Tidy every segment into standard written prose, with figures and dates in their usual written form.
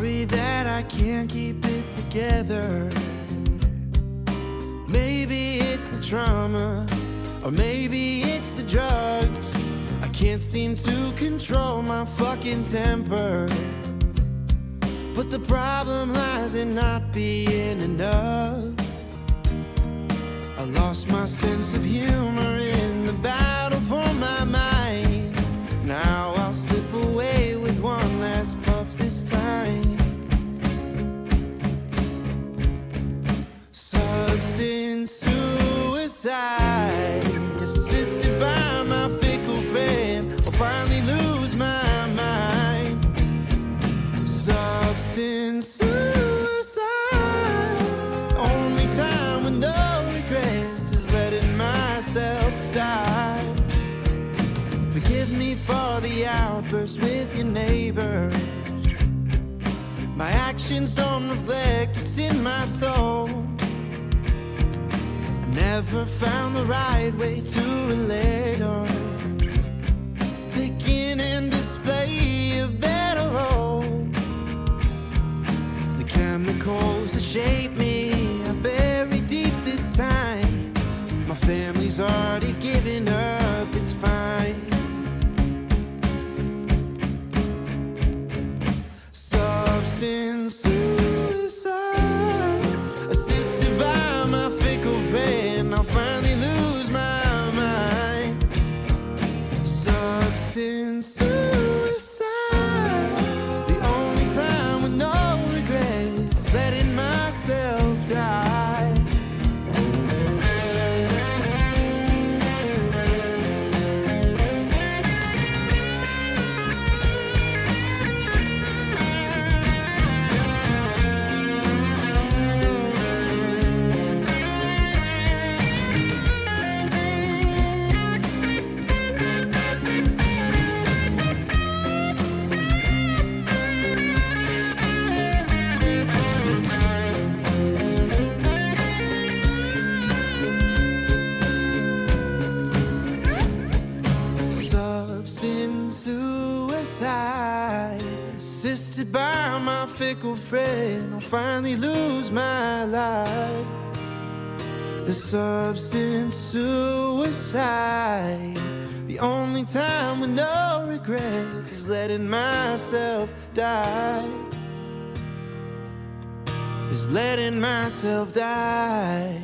sorry that I can't keep it together. Maybe it's the trauma, or maybe it's the drugs. I can't seem to control my fucking temper. But the problem lies in not being enough. I lost my sense of humor in the battle for my mind. Now I'll slip away with one last puff this time. Substance suicide, assisted by my fickle friend. I'll finally lose my mind. Substance suicide, only time with no regrets is letting myself die. Forgive me for the outburst with your neighbors. My actions don't reflect what's in my soul. I never found the right way to relate or take in and display a better role. The chemicals that shape me are buried deep this time. My family's already given up, it's fine. Substance suicide, assisted by my fickle friend. I'll finally lose my mind. Substance suicide, the only time with no regrets, letting myself die. Substance suicide, assisted by my fickle friend. I'll finally lose my life. The substance suicide, the only time with no regrets is letting myself die. Is letting myself die.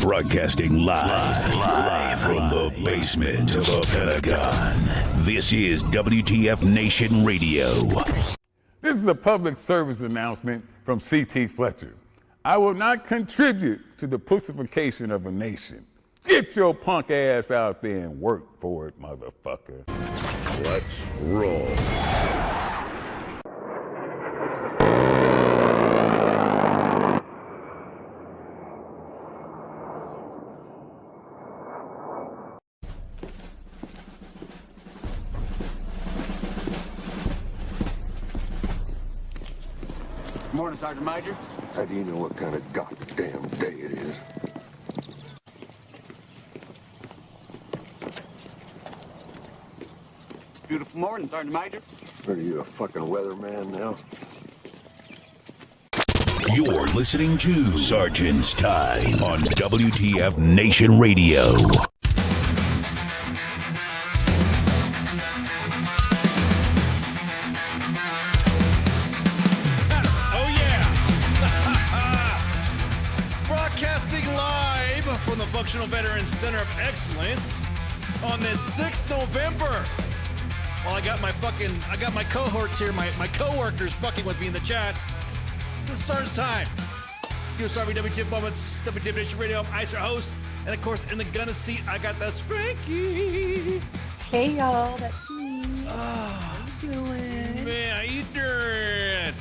Broadcasting live from the basement of the Pentagon. This is WTF Nation Radio. This is a public service announcement from C.T. Fletcher. I will not contribute to the pussification of a nation. Get your punk ass out there and work for it, motherfucker. Let's roll. Morning, Sergeant Major. How do you know what kind of goddamn day it is? Beautiful morning, Sergeant Major. Are you a fucking weatherman now? You're listening to Sergeant's Time on WTF Nation Radio. Broadcasting live from the Functional Veterans Center of Excellence on this 6th November. Well, I got my cohorts here, my co-workers fucking with me in the chats. This is Sergeant's Time. USRV WTF Moments, WTF Nation Radio. I'm ICER host. And of course, in the gunner seat, I got the Spanky. Hey y'all, that's me. Oh, How you doing? man, how you doing?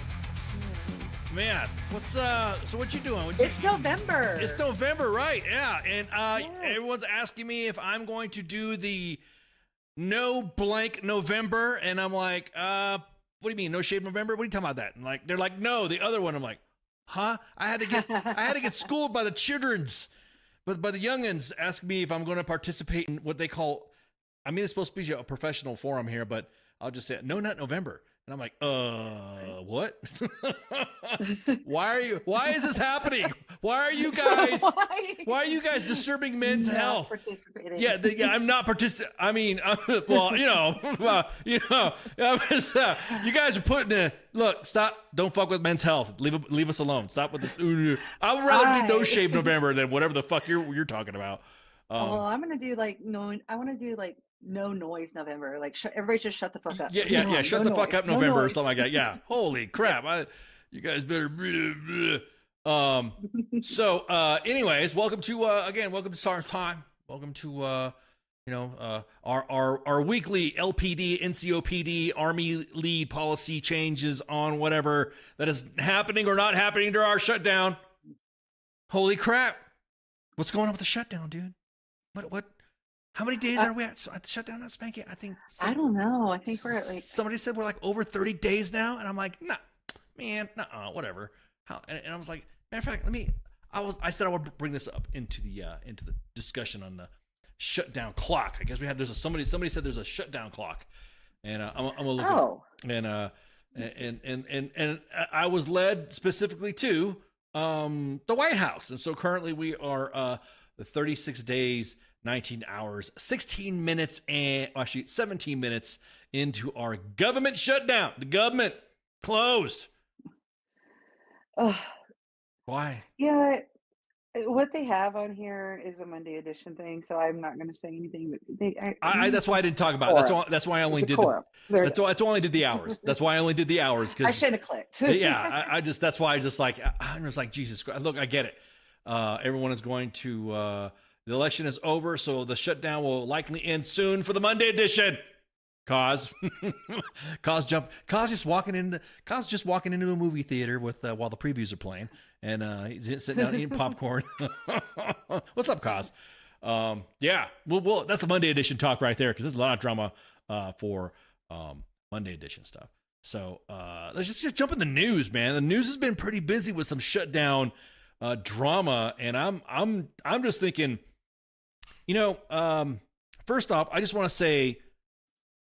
Man, so what you doing? It's November. It's November, right? Yeah, and everyone's asking me if I'm going to do the no blank November, and I'm like, what do you mean, no shave November? What are you talking about that? And like, they're like, no, the other one. I'm like, huh? I had to get schooled by the children's, but by the youngins asking me if I'm going to participate in what they call, I mean, it's supposed to be a professional forum here, but I'll just say, no, not November. And I'm like, what? Why is this happening? Why are you guys disturbing men's health? Participating. Yeah, I'm not participating. I mean, well, you guys are putting look, stop, don't fuck with men's health. Leave us alone. Stop with this. I would rather do no shave November than whatever the fuck you're talking about. Well, I'm gonna do no noise November. Like everybody just shut the fuck up. Yeah. Shut the fuck up No November or noise. something like that. Yeah. Holy crap. You guys better. So, anyways, welcome to Sergeant's Time. Welcome to, our weekly LPD, NCOPD, Army lead policy changes on whatever that is happening or not happening during our shutdown. Holy crap. What's going on with the shutdown, dude? What? How many days are we at the shutdown at Spanky? I think. I don't know. I think we're at like. Somebody said we're like over 30 days now, and I'm like, nah, man, whatever. And I was like, matter of fact, I said I would bring this up into the discussion on the shutdown clock. I guess somebody said there's a shutdown clock, and I'm gonna look. Oh. And I was led specifically to the White House, and so currently we are the 36 days. 19 hours, 16 minutes, and actually 17 minutes into our government shutdown. The government closed. Oh. Why? Yeah, what they have on here is a Monday edition thing, so I'm not going to say anything. But that's why I didn't talk about it. That's why I only did. That's why I only did the hours. That's why I only did the hours. I shouldn't have clicked. Yeah, that's why I just like I'm just like Jesus Christ. Look, I get it. Everyone is going to. The election is over, so the shutdown will likely end soon for the Monday edition. Cause just walking into a movie theater with while the previews are playing, and he's sitting down eating popcorn. What's up, Cause? Yeah, well, that's the Monday edition talk right there because there's a lot of drama for Monday edition stuff. So let's just jump in the news, man. The news has been pretty busy with some shutdown drama, and I'm just thinking. First off, I just want to say,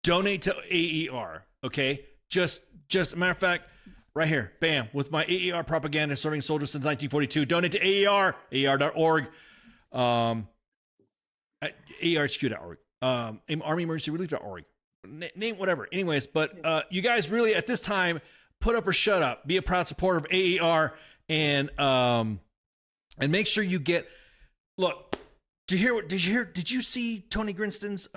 donate to AER, okay? Just a matter of fact, right here, bam, with my AER propaganda serving soldiers since 1942. Donate to AER, AER.org, AERHQ.org, Army Emergency Relief.org, name whatever. Anyways, but you guys really at this time put up or shut up. Be a proud supporter of AER and make sure you get. Look, did you see Tony Grinston's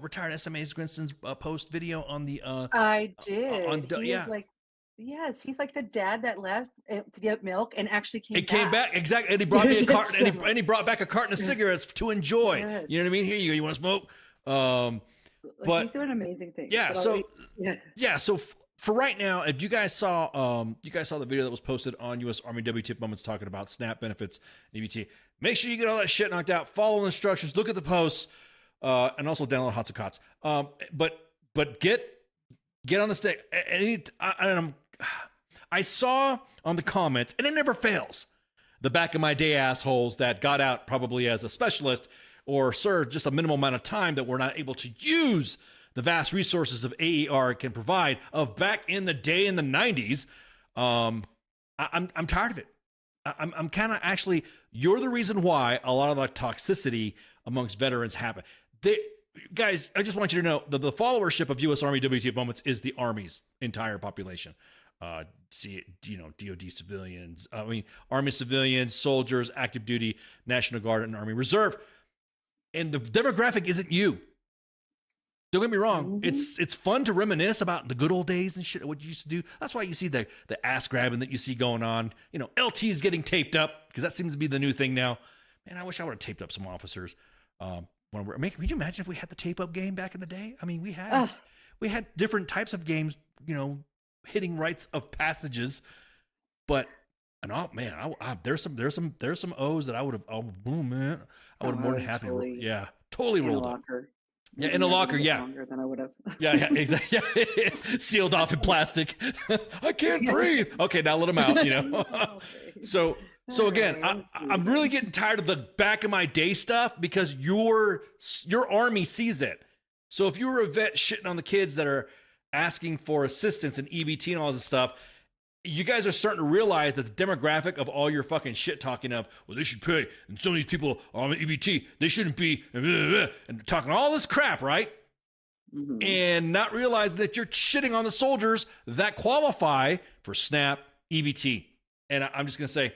retired SMA's Grinston's post video on the I did. He yeah. was like, yes, he's like the dad that left to get milk and actually came It came back exactly, and he brought me a carton, and he brought back a carton of cigarettes to enjoy. Yes. You know what I mean? Here you go. You want to smoke? But he's doing amazing things. yeah. But So yeah. yeah. So for right now, if you guys saw the video that was posted on U.S. Army WTF Moments talking about SNAP benefits, EBT. Make sure you get all that shit knocked out. Follow the instructions. Look at the posts, and also download Hots and Cots. But get on the stick. I saw on the comments, and it never fails, the back of my day assholes that got out probably as a specialist or served just a minimal amount of time that were not able to use the vast resources of AER can provide of back in the day in the 90s. I'm tired of it. I'm kind of actually, you're the reason why a lot of the toxicity amongst veterans happen. Guys, I just want you to know the followership of U.S. Army WTF Moments is the Army's entire population. DOD civilians, Army civilians, soldiers, active duty, National Guard, and Army Reserve. And the demographic isn't you. Don't get me wrong. Mm-hmm. It's fun to reminisce about the good old days and shit, what you used to do. That's why you see the ass grabbing that you see going on. LT's getting taped up because that seems to be the new thing now. Man, I wish I would have taped up some officers. Could you imagine if we had the tape up game back in the day? I mean, we had different types of games, hitting rites of passages, but there's some O's that I would have. Oh man, I would have more than happy. Totally rolled up. Yeah, in a locker. Yeah, longer than I would have. yeah, exactly. Yeah. Sealed off in plastic. I can't breathe. Okay, now let them out. Okay. So again, I'm really getting tired of the back of my day stuff because your Army sees it. So if you were a vet shitting on the kids that are asking for assistance and EBT and all this stuff, you guys are starting to realize that the demographic of all your fucking shit talking of, well, they should pay, and some of these people are on EBT, they shouldn't be, and talking all this crap, right? Mm-hmm. And not realizing that you're shitting on the soldiers that qualify for SNAP, EBT. And I'm just going to say,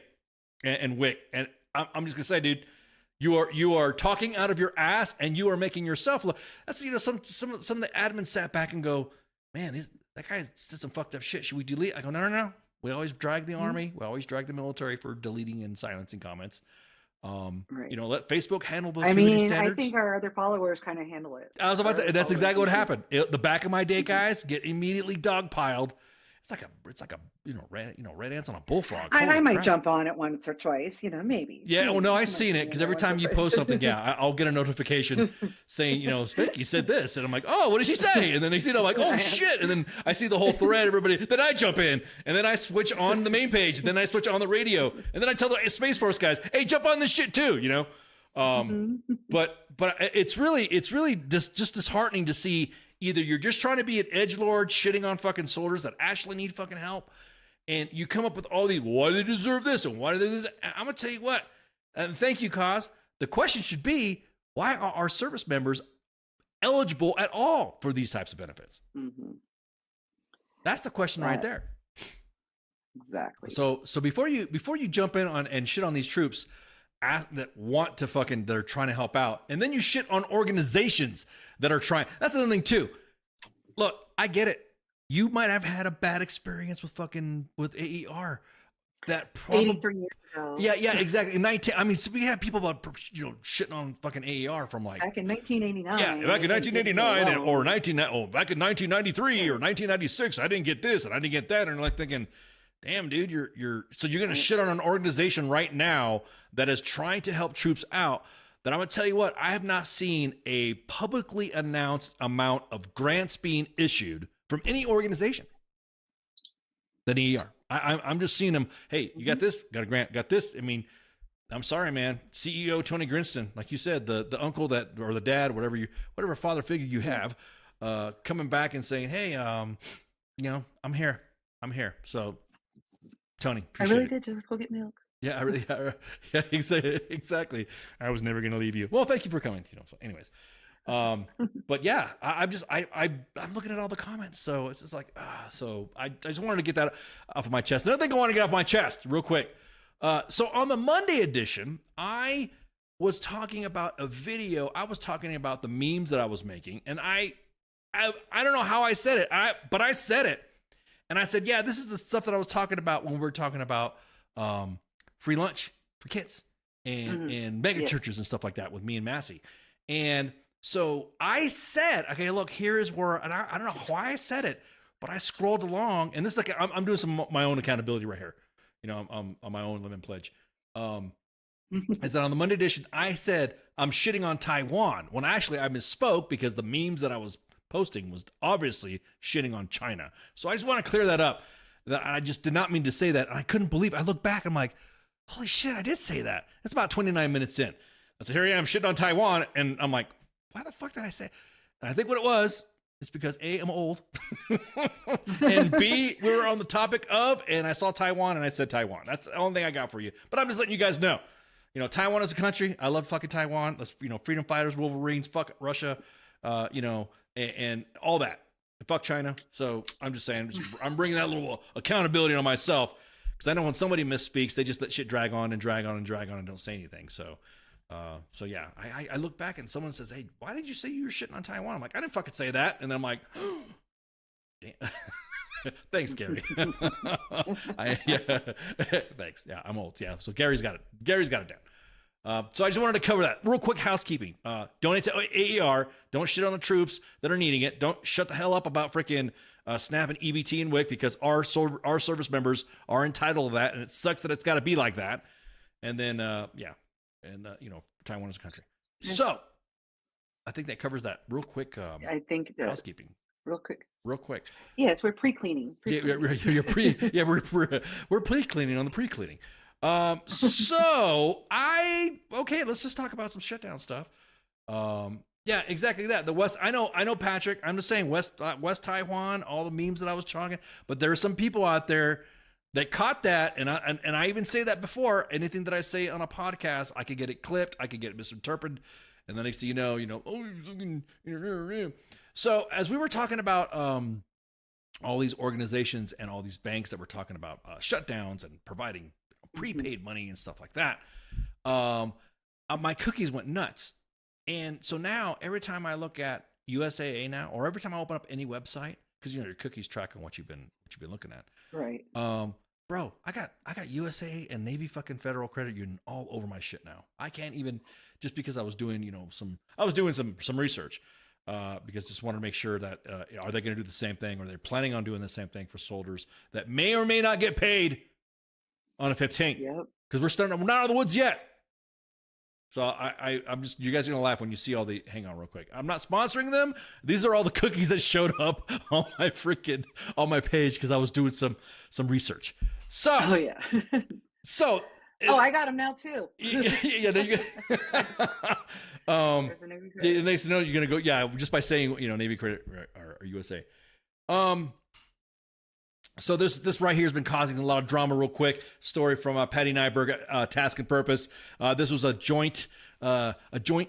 and WIC, and I'm just going to say, dude, you are talking out of your ass, and you are making yourself look. That's, some of the admins sat back and go, man, that guy said some fucked up shit. Should we delete? I go, no. We always drag the Army. We always drag the military for deleting and silencing comments. Right. Let Facebook handle the community standards. I think our other followers kind of handle it. I was about to, and that's exactly what happened. The back of my day guys get immediately dogpiled. It's like a red ants on a bullfrog. I might jump on it once or twice, maybe. Yeah, maybe. I've seen it because every time you post something, I'll get a notification saying, Spicky said this, and I'm like, oh, what did she say? And then they see it, I'm like, oh shit, and then I see the whole thread, everybody. Then I jump in, and then I switch on the main page, and then I switch on the radio, and then I tell the Space Force guys, hey, jump on this shit too, But it's really just disheartening to see. Either you're just trying to be an edgelord shitting on fucking soldiers that actually need fucking help, and you come up with all these, why do they deserve this? And why do they deserve? I'm going to tell you what, and thank you, Kaz. The question should be, why are our service members eligible at all for these types of benefits? Mm-hmm. That's the question right there. Exactly. So before you jump in on and shit on these troops that want to they're trying to help out, and then you shit on organizations that are trying. That's another thing too. Look, I get it. You might have had a bad experience with AER. That probably 83 years ago. Yeah, exactly. 19. I mean, so we had people about shitting on fucking AER from like back in 1989. Yeah, back in 1989 or back in 1993 or 1996. I didn't get this and I didn't get that, and like thinking, damn, dude, you're gonna shit on an organization right now that is trying to help troops out. That I'm gonna tell you what, I have not seen a publicly announced amount of grants being issued from any organization than ER. I'm just seeing them. Hey, you got this? Got a grant? Got this? I mean, I'm sorry, man. CEO Tony Grinston, like you said, the uncle that or the dad, whatever father figure you have, coming back and saying, hey, I'm here. So. Tony, I really did just go get milk. Yeah, exactly. I was never going to leave you. Well, thank you for coming. So anyways, but yeah, I'm looking at all the comments, so it's just like, so I just wanted to get that off of my chest. Another thing I want to get off my chest real quick. So on the Monday edition, I was talking about a video. I was talking about the memes that I was making, and I don't know how I said it, but I said it. And I said, yeah, this is the stuff that I was talking about when we were talking about free lunch for kids and mega churches and stuff like that with me and Massey. And so I said, okay, look, here is where, and I don't know why I said it, but I scrolled along, and this is like, I'm doing some my own accountability right here. You know, I'm on my own limit pledge. Is that on the Monday edition, I said, I'm shitting on Taiwan, when actually I misspoke because the memes that I was posting was obviously shitting on China. So I just want to clear that up, that I just did not mean to say that. And I couldn't believe it. I look back, I'm like, holy shit, I did say that. It's about 29 minutes in. I said, here I am shitting on Taiwan. And I'm like, why the fuck did I say? And I think what it was is because A, I'm old. And B, we were on the topic of, and I saw Taiwan and I said Taiwan. That's the only thing I got for you. But I'm just letting you guys know. You know, Taiwan is a country. I love fucking Taiwan. Let's, you know, freedom fighters, Wolverines, fuck Russia, you know, and all that. And fuck China. So I'm just saying, I'm bringing that little accountability on myself, because I know when somebody misspeaks, they just let shit drag on and drag on and drag on and don't say anything. So yeah, I look back and someone says, hey, why did you say you were shitting on Taiwan? I'm like, I didn't fucking say that. And then I'm like, damn. Thanks, Gary. Thanks. Yeah, I'm old. Yeah, so Gary's got it. Gary's got it down. So I just wanted to cover that. Real quick housekeeping. Donate to AER. Don't shit on the troops that are needing it. Don't shut the hell up about freaking SNAP and EBT and WIC, because our service members are entitled to that, and it sucks that it's got to be like that. And then, you know, Taiwan is a country. So I think that covers that real quick. I think that, housekeeping. real quick. Yes, we're pre-cleaning. We're pre-cleaning on the pre-cleaning. Okay, let's just talk about some shutdown stuff. Yeah, exactly that. The West, I know, Patrick. I'm just saying West Taiwan, all the memes that I was talking, but there are some people out there that caught that, and I even say that before. Anything that I say on a podcast, I could get it clipped, I could get it misinterpreted, and then next thing you know, So as we were talking about all these organizations and all these banks that were talking about shutdowns and providing prepaid money and stuff like that, my cookies went nuts. And so now every time I look at USAA now, or every time I open up any website, because you know your cookies tracking what you've been looking at, right? Bro, I got USAA and Navy fucking Federal Credit Union all over my shit now. I can't even, just because I was doing some research. Because just wanted to make sure that are they going to do the same thing, or they're planning on doing the same thing for soldiers that may or may not get paid on the 15th. Yep. Because we're not out of the woods yet. So I'm just, you guys are gonna laugh when you see all the. Hang on, real quick. I'm not sponsoring them. These are all the cookies that showed up on my page because I was doing some research. So. Oh yeah. So. I got them now too. Yeah, there you go. The next thing you know, you're gonna go, yeah, just by saying, you know, Navy Credit or USA. So this right here has been causing a lot of drama. Real quick story from Patty Nyberg, Task and Purpose. This was a joint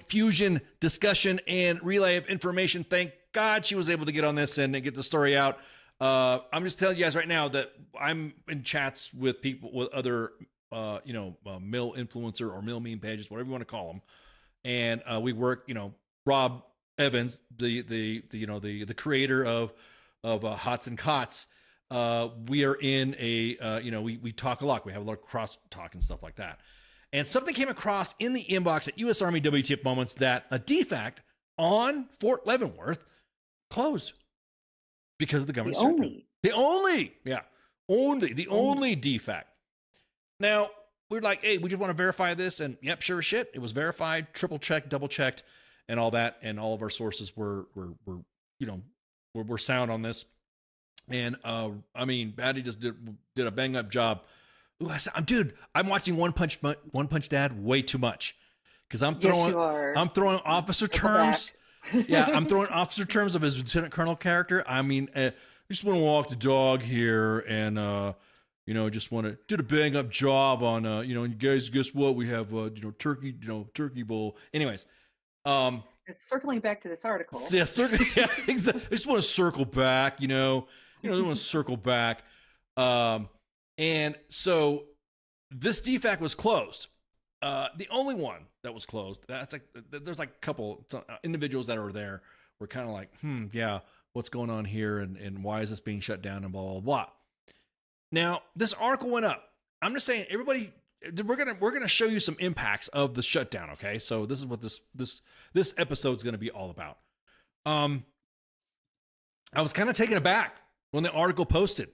fusion discussion and relay of information. Thank God she was able to get on this and get the story out. I'm just telling you guys right now that I'm in chats with people, with other mill influencer or mill meme pages, whatever you want to call them, and we work. You know, Rob Evans, the creator of Hots and Cots. We are in a we talk a lot. We have a lot of cross talk and stuff like that. And something came across in the inbox at U.S. Army WTF Moments that a DFAC on Fort Leavenworth closed because of the government shutdown. The only DFAC. Now, we're like, hey, we just want to verify this. And yep, sure as shit. It was verified, triple checked, double checked, and all that. And all of our sources were sound on this. And I mean, Patty just did a bang up job. Ooh, I'm watching One Punch Dad way too much. Because I'm throwing officer terms. Yeah, I'm throwing officer terms of his lieutenant colonel character. I mean, I just want to walk the dog here and just want to did a bang up job on and you guys, guess what? We have turkey bowl. Anyways, it's circling back to this article. Yeah, exactly. I just want to circle back, I want to circle back. And so this DFAC was closed. The only one that was closed. That's like there's like a couple individuals that are there. We're kind of like, yeah, what's going on here, and why is this being shut down, and blah blah blah. Now this article went up. I'm just saying, everybody, we're gonna show you some impacts of the shutdown. Okay, so this is what this episode is gonna be all about. I was kind of taken aback when the article posted,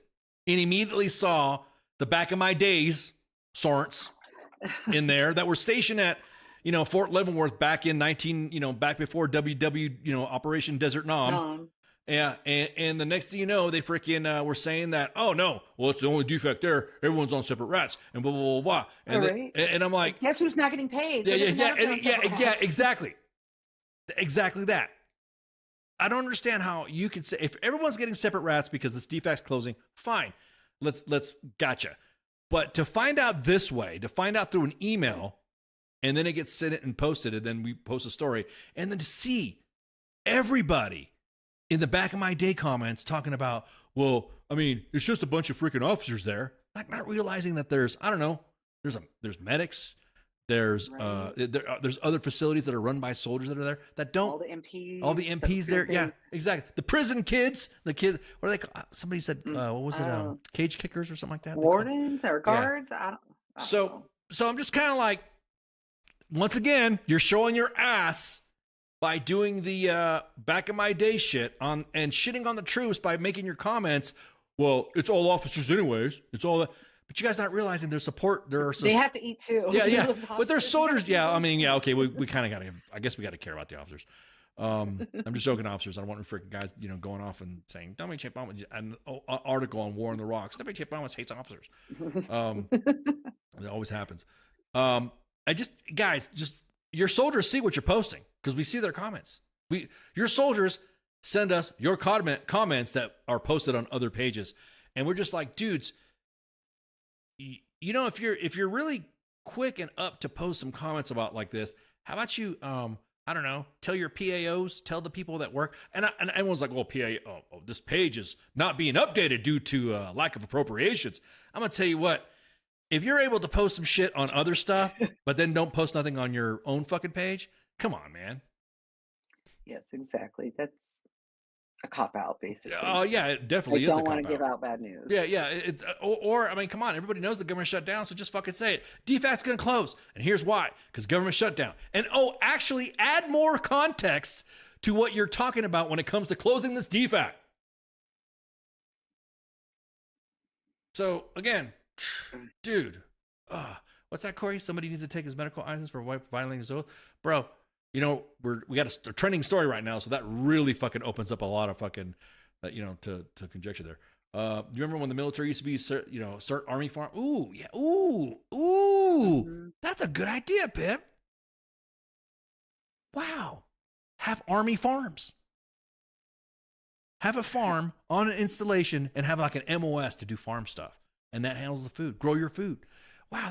and immediately saw the Back in My Days Sorents in there that were stationed at, Fort Leavenworth back in back before WW, Operation Desert Nom. Yeah, and the next thing you know, they freaking were saying that, oh no, well, it's the only defect there. Everyone's on separate rats, and blah blah blah blah. And, right. And I'm like, guess who's not getting paid? Yeah, exactly that. I don't understand how you could say, if everyone's getting separate rats because this defect's closing, fine, let's gotcha. But to find out this way, to find out through an email, and then it gets sent and posted, and then we post a story, and then to see everybody in the Back in My Day comments talking about, well, I mean, it's just a bunch of freaking officers there, like not realizing that there's medics, there's there's other facilities that are run by soldiers that are there that don't. All the MPs there, yeah, exactly. The prison kids, what are they called? Somebody said, what was it? Cage kickers or something like that. Wardens or guards. Yeah. I don't know. So I'm just kind of like, once again, you're showing your ass by doing the Back in My Day shit on and shitting on the troops by making your comments. Well, it's all officers anyways. It's all that. But you guys not realizing there's support. They have to eat too. Yeah. But there's soldiers. Yeah. I mean, yeah. Okay. We kind of got to, I guess we got to care about the officers. I'm just joking, officers. I don't want freaking guys, going off and saying, don't make Obama, an article on War on the Rocks. Don't make Obama hates officers. It always happens. Guys, your soldiers see what you're posting because we see their comments. Your soldiers send us your comments that are posted on other pages. And we're just like, dudes, if you're really quick and up to post some comments about like this, how about you, I don't know, tell your PAOs, tell the people that work. And everyone's like, well, this page is not being updated due to lack of appropriations. I'm going to tell you what, if you're able to post some shit on other stuff, but then don't post nothing on your own fucking page, come on, man. Yes, exactly. That's a cop out, basically. Oh yeah, it definitely is. Don't want to give out bad news. Yeah. It's I mean, come on, everybody knows the government shut down, so just fucking say it. DFAT's gonna close, and here's why: because government shutdown. And actually, add more context to what you're talking about when it comes to closing this DFAT. So again, dude, what's that, Corey? Somebody needs to take his medical license for violating his oath, bro. We got a trending story right now, so that really fucking opens up a lot of fucking, to conjecture there. Do you remember when the military used to be, start army farm? Ooh, yeah, ooh, that's a good idea, Pip. Wow, have army farms. Have a farm on an installation and have like an MOS to do farm stuff, and that handles the food. Grow your food. Wow,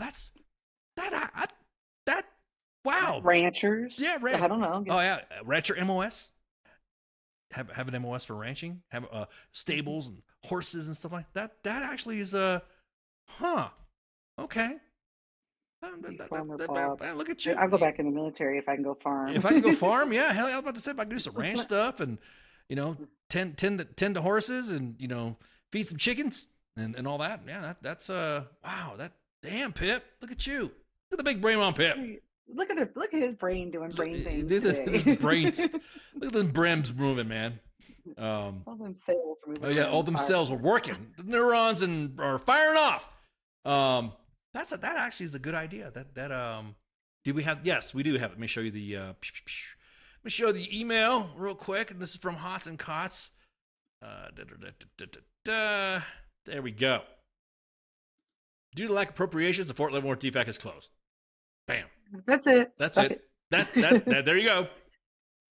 wow. Ranchers. Yeah, I don't know. Oh yeah, rancher MOS. Have an MOS for ranching. Have stables and horses and stuff like that. That actually is okay. Look at you. I'll go back in the military if I can go farm. If I can go farm, yeah. Hell, I was about to say if I can do some ranch stuff and tend to horses and feed some chickens and all that. Yeah, that's wow. That damn Pip. Look at you. Look at the big brain on Pip. Look at his brain doing brain things. The brains. Look at them brims moving, man. All them cells moving. Oh yeah, all them cells are working. The neurons are firing off. That actually is a good idea. Do we have? Yes, we do have it. Let me show you the. Let me show you the email real quick. And this is from Hots and Cots. There we go. Due to lack of appropriations, the Fort Leavenworth DFAC is closed. Bam. That's it. That's it. That there you go.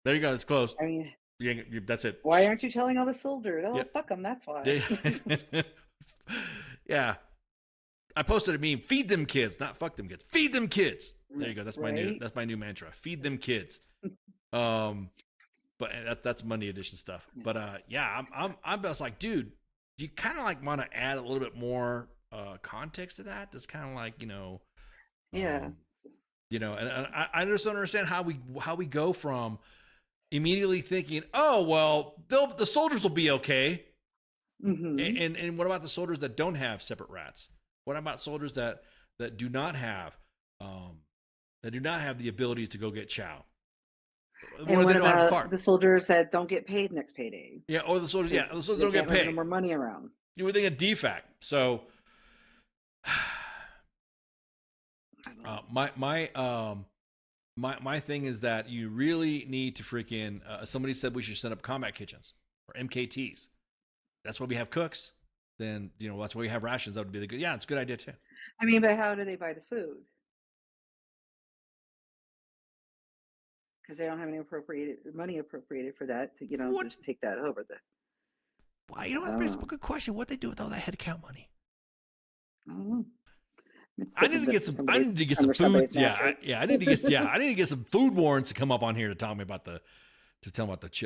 There you go. It's closed. I mean, that's it. Why aren't you telling all the soldiers? Oh, fuck them. That's why. Yeah. I posted a meme. Feed them kids, not fuck them kids. Feed them kids. There you go. That's my new mantra. Feed them kids. But that's Monday edition stuff. But yeah, I'm just like, dude, you kind of like want to add a little bit more context to that. That's kind of like, yeah. You know, and I just don't understand how we go from immediately thinking, oh well, the soldiers will be okay, and what about the soldiers that don't have separate rats? What about soldiers that do not have the ability to go get chow? And what about the soldiers that don't get paid next payday? Yeah, or the soldiers. Yeah, the soldiers don't get paid. No more money around. You would think a DFAC. So, my thing is that you really need to freaking. Somebody said we should set up combat kitchens or MKTs. That's why we have cooks. Then that's why we have rations. That would be the good. Yeah, it's a good idea too. I mean, but how do they buy the food? Because they don't have any money appropriated for that to just take that over. Why? That brings up a good question. What they do with all that headcount money? I don't know. I need to get some. I need to get some food. Yeah, I need to get. Yeah, I need to get some food warrants to come up on here to tell me about the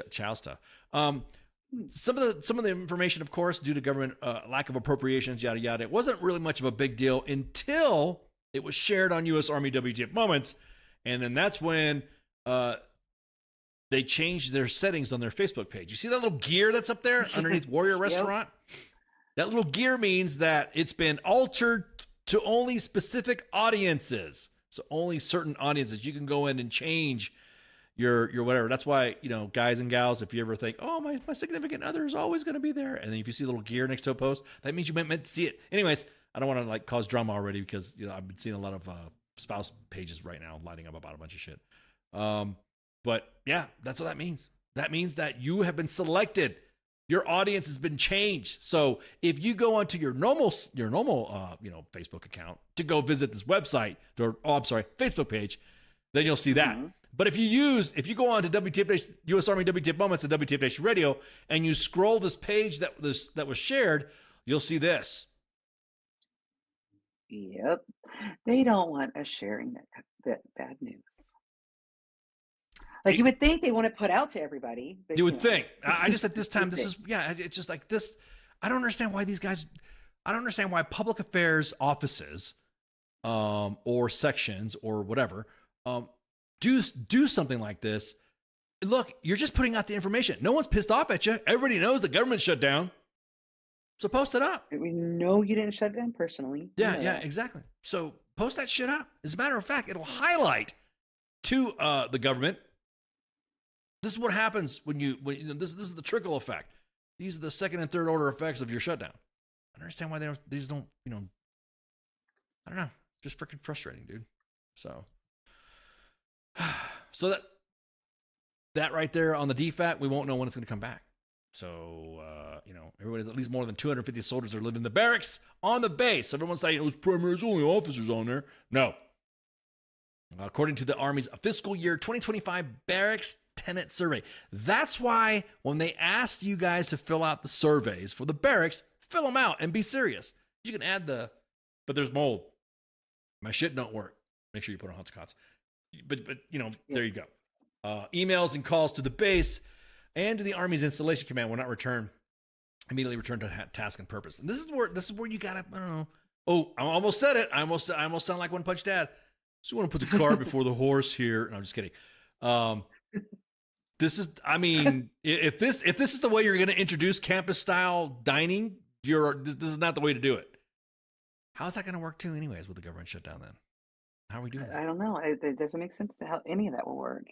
chow stuff. Some of the information, of course, due to government lack of appropriations, yada yada, it wasn't really much of a big deal until it was shared on U.S. Army WTF Moments, and then that's when they changed their settings on their Facebook page. You see that little gear that's up there underneath Warrior Restaurant? That little gear means that it's been altered to only specific audiences. So only certain audiences. You can go in and change your whatever. That's why, guys and gals, if you ever think, oh, my significant other is always going to be there, and then if you see a little gear next to a post, that means you meant to see it. Anyways, I don't want to cause drama already because I've been seeing a lot of spouse pages right now lighting up about a bunch of shit. But yeah, that's what that means. That means that you have been selected. Your audience has been changed. So if you go onto your normal Facebook account to go visit this website, Facebook page, then you'll see that. But if you go on to WTF U.S. Army WTF Moments and WTF Nation Radio and you scroll this page that was shared, you'll see this. Yep. They don't want us sharing that bad news. You would think they want to put out to everybody. But, you would think. I just at this time, it's just like this. I don't understand why I don't understand why public affairs offices or sections or whatever do something like this. Look, you're just putting out the information. No one's pissed off at you. Everybody knows the government shut down. So post it up. We know you didn't shut down personally. Yeah, exactly. So post that shit up. As a matter of fact, it'll highlight to the government. This is what happens when this is the trickle effect. These are the second and third order effects of your shutdown. I understand why these don't, I don't know. Just freaking frustrating, dude. So that right there on the DFAT, we won't know when it's going to come back. So, everybody's at least more than 250 soldiers are living in the barracks on the base. Everyone's saying, it's primaries, only officers on there. No. According to the Army's fiscal year 2025 barracks tenant survey. That's why when they asked you guys to fill out the surveys for the barracks, fill them out and be serious. You can add but there's mold. My shit don't work. Make sure you put on hot cots. But there you go. Emails and calls to the base and to the Army's installation command will not immediately return to task and purpose. And this is where you gotta, I don't know. Oh, I almost said it. I almost sound like One Punch Dad. So you want to put the cart before the horse here. No, I'm just kidding. This is, if this is the way you're going to introduce campus style dining, this is not the way to do it. How is that going to work too, anyways, with the government shutdown? Then how are we doing that? I don't know. It doesn't make sense how any of that will work.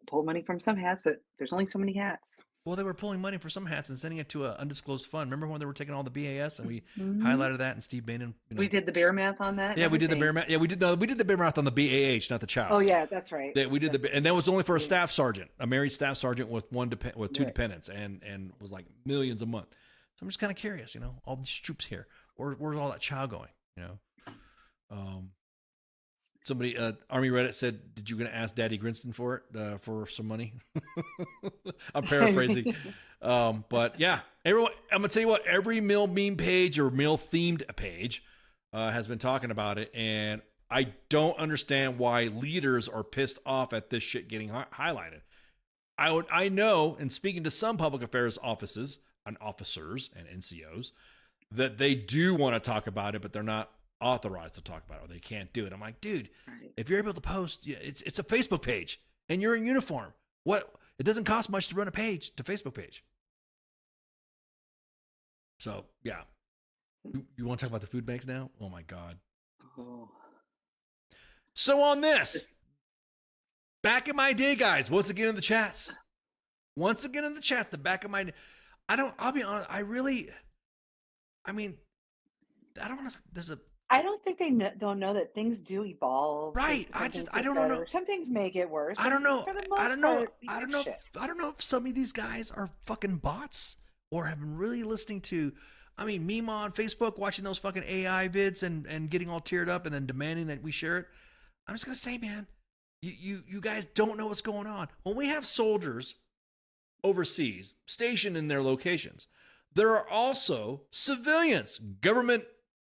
Pull money from some hats, but there's only so many hats. Well, they were pulling money for some hats and sending it to an undisclosed fund. Remember when they were taking all the BAS and we highlighted that and Steve Bannon? We did the bear math on that. Yeah, we did the bear math. Yeah, we did the bear math on the BAH, not the chow. Oh yeah, that's right. We did and that was only for a staff sergeant, a married staff sergeant with two dependents, and was like millions a month. So I'm just kind of curious, all these troops here, where's all that chow going? Somebody, Army Reddit said, "Did you going to ask Daddy Grinston for it for some money?" I'm paraphrasing, but yeah, everyone. I'm gonna tell you what. Every meal meme page or meal themed page has been talking about it, and I don't understand why leaders are pissed off at this shit getting highlighted. I know, and speaking to some public affairs offices and officers and NCOs, that they do want to talk about it, but they're not authorized to talk about it, or they can't do it. I'm like, dude, Right. if you're able to post, it's a Facebook page, and you're in uniform. What? It doesn't cost much to run a Facebook page. So yeah, you want to talk about the food banks now? Oh my God. Oh. So on this, back in my day, guys, once again in the chats, the back of my, I'll be honest, I don't want to, I don't think they don't know that things do evolve. Right. Some I things don't get know. better. Some things make it worse. I don't know. For the most I don't know. part, I don't it's know. shit. I don't know if some of these guys are fucking bots or have been really listening to, Mima on Facebook, watching those fucking AI vids and getting all teared up and then demanding that we share it. I'm just going to say, man, you guys don't know what's going on. When we have soldiers overseas stationed in their locations, there are also civilians, government,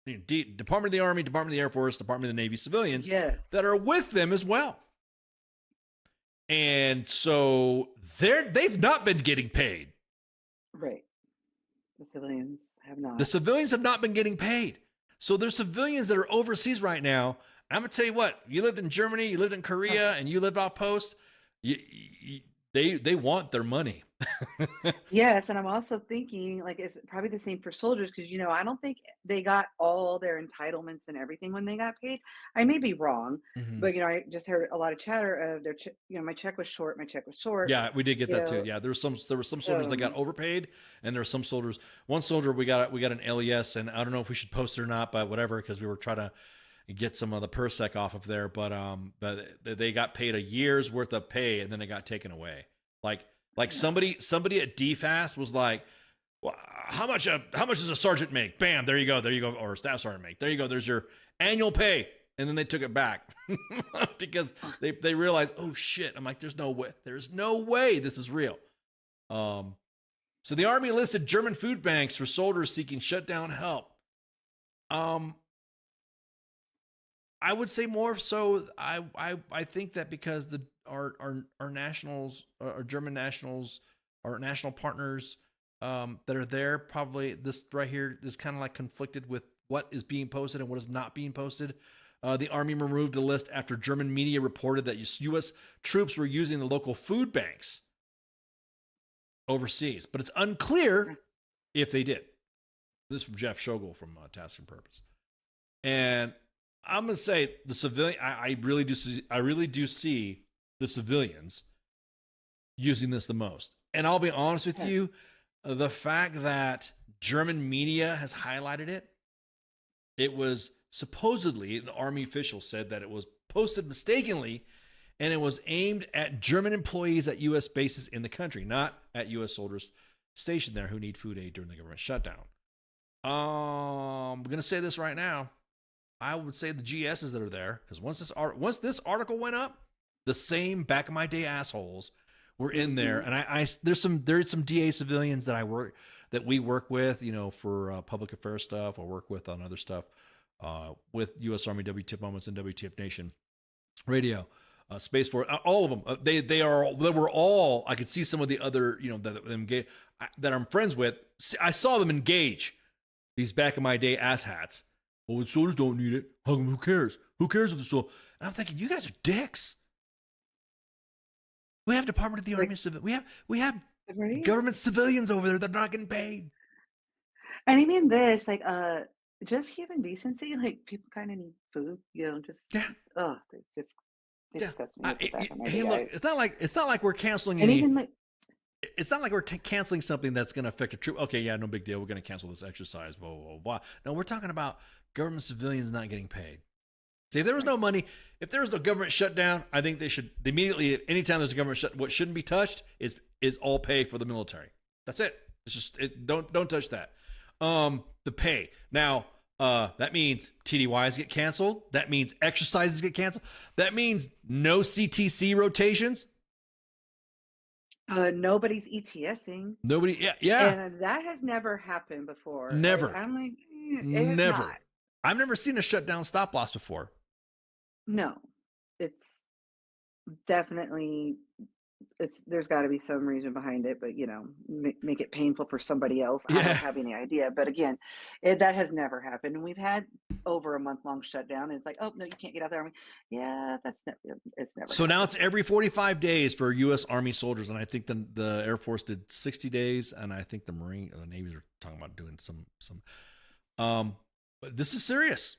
Department of the Army, Department of the Air Force, Department of the Navy civilians that are with them as well. And so they've not been getting paid. Right. The civilians have not. The civilians have not been getting paid. So there's civilians that are overseas right now. I'm going to tell you what, you lived in Germany, you lived in Korea, and you lived off post, they want their money. Yes, and I'm also thinking like it's probably the same for soldiers because I don't think they got all their entitlements and everything when they got paid. I may be wrong, but I just heard a lot of chatter of their my check was short. Yeah, we did get that too. Yeah, there were some soldiers that got overpaid, and there were some soldiers. One soldier we got an LES, and I don't know if we should post it or not, but whatever, because we were trying to get some of the PERSEC off of there, but they got paid a year's worth of pay, and then it got taken away. Like somebody at DFAST was like, well, how much does a sergeant make? Bam, there you go, or a staff sergeant make. There you go, there's your annual pay. And then they took it back because they realized, oh shit. I'm like, there's no way this is real. So the Army listed German food banks for soldiers seeking shutdown help. I would say more so. I think that because our nationals, our German nationals, our national partners that are there, probably this right here is kind of like conflicted with what is being posted and what is not being posted. The Army removed the list after German media reported that U.S. troops were using the local food banks overseas, but it's unclear if they did. This is from Jeff Schogel from Task and Purpose, and I'm gonna say the civilian. I really do see the civilians using this the most. And I'll be honest with you, the fact that German media has highlighted it, it was supposedly, an Army official said that it was posted mistakenly, and it was aimed at German employees at U.S. bases in the country, not at U.S. soldiers stationed there who need food aid during the government shutdown. I'm gonna say this right now. I would say the GSs that are there, because once this article went up, the same back in my day assholes were in there, and there's some DA civilians that we work with, for public affairs stuff, or work with on other stuff, with U.S. Army WTF Moments and WTF Nation Radio, Space Force, all of them. They were all. I could see some of the other, that I'm friends with. I saw them engage these back in my day asshats. Well, the soldiers don't need it. Who cares? Who cares if the soldiers? And I'm thinking, you guys are dicks. We have Department of the Army civil. We have government civilians over there that are not getting paid. And I mean this, just human decency. Like people kind of need food, Just they disgust me. Hey, look, it's not like we're canceling and any. even It's not like we're canceling something that's going to affect a troop. Okay, yeah, no big deal. We're going to cancel this exercise. Blah, blah, blah. No, we're talking about government civilians not getting paid. See, if there was no money, if there was no government shutdown, I think they should immediately, anytime there's a government shutdown, what shouldn't be touched is all pay for the military. That's it. It's just, don't touch that. The pay. Now, that means TDYs get canceled. That means exercises get canceled. That means no CTC rotations. Nobody's ETSing. Nobody, yeah. And that has never happened before. Never. I'm like, never. I've never seen a shutdown stop loss before. No, it's definitely there's got to be some reason behind it, but make it painful for somebody else. I Yeah. don't have any idea. But again, that has never happened. And we've had over a month-long shutdown. And it's like, oh no, you can't get out there. Yeah, it's never. So now happened. it's every 45 days for U.S. Army soldiers, and I think the Air Force did 60 days, and I think the Navy are talking about doing some. But this is serious.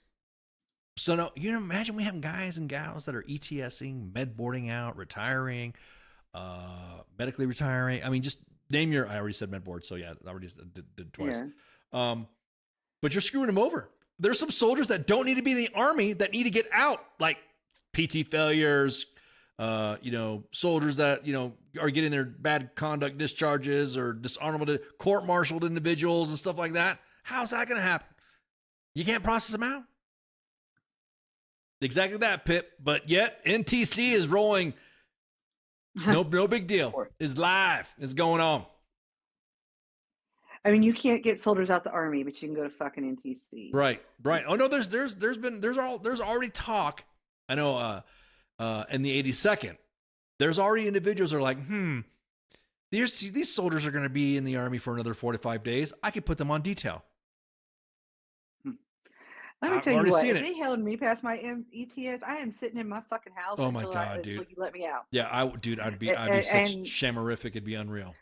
So now, imagine we have guys and gals that are ETSing, med boarding out, retiring, medically retiring. I mean, just name your. I already said med board, so yeah, I already did twice. Yeah. But you're screwing them over. There's some soldiers that don't need to be in the Army that need to get out, like PT failures, soldiers that, are getting their bad conduct discharges or dishonorable court-martialed individuals and stuff like that. How's that going to happen? You can't process them out. Exactly that, Pip. But yet NTC is rolling. No big deal. It's live. It's going on. I mean, you can't get soldiers out the Army, but you can go to fucking NTC. Right. Oh no, there's already talk. I know in the 82nd, there's already individuals that are like, these soldiers are going to be in the Army for another 45 days. I could put them on detail. Let me I've tell you already what, seen if it. they held me past my ETS, I am sitting in my fucking house Oh my until God, dude. you let me out. Yeah, I'd be such shamorific. It'd be unreal.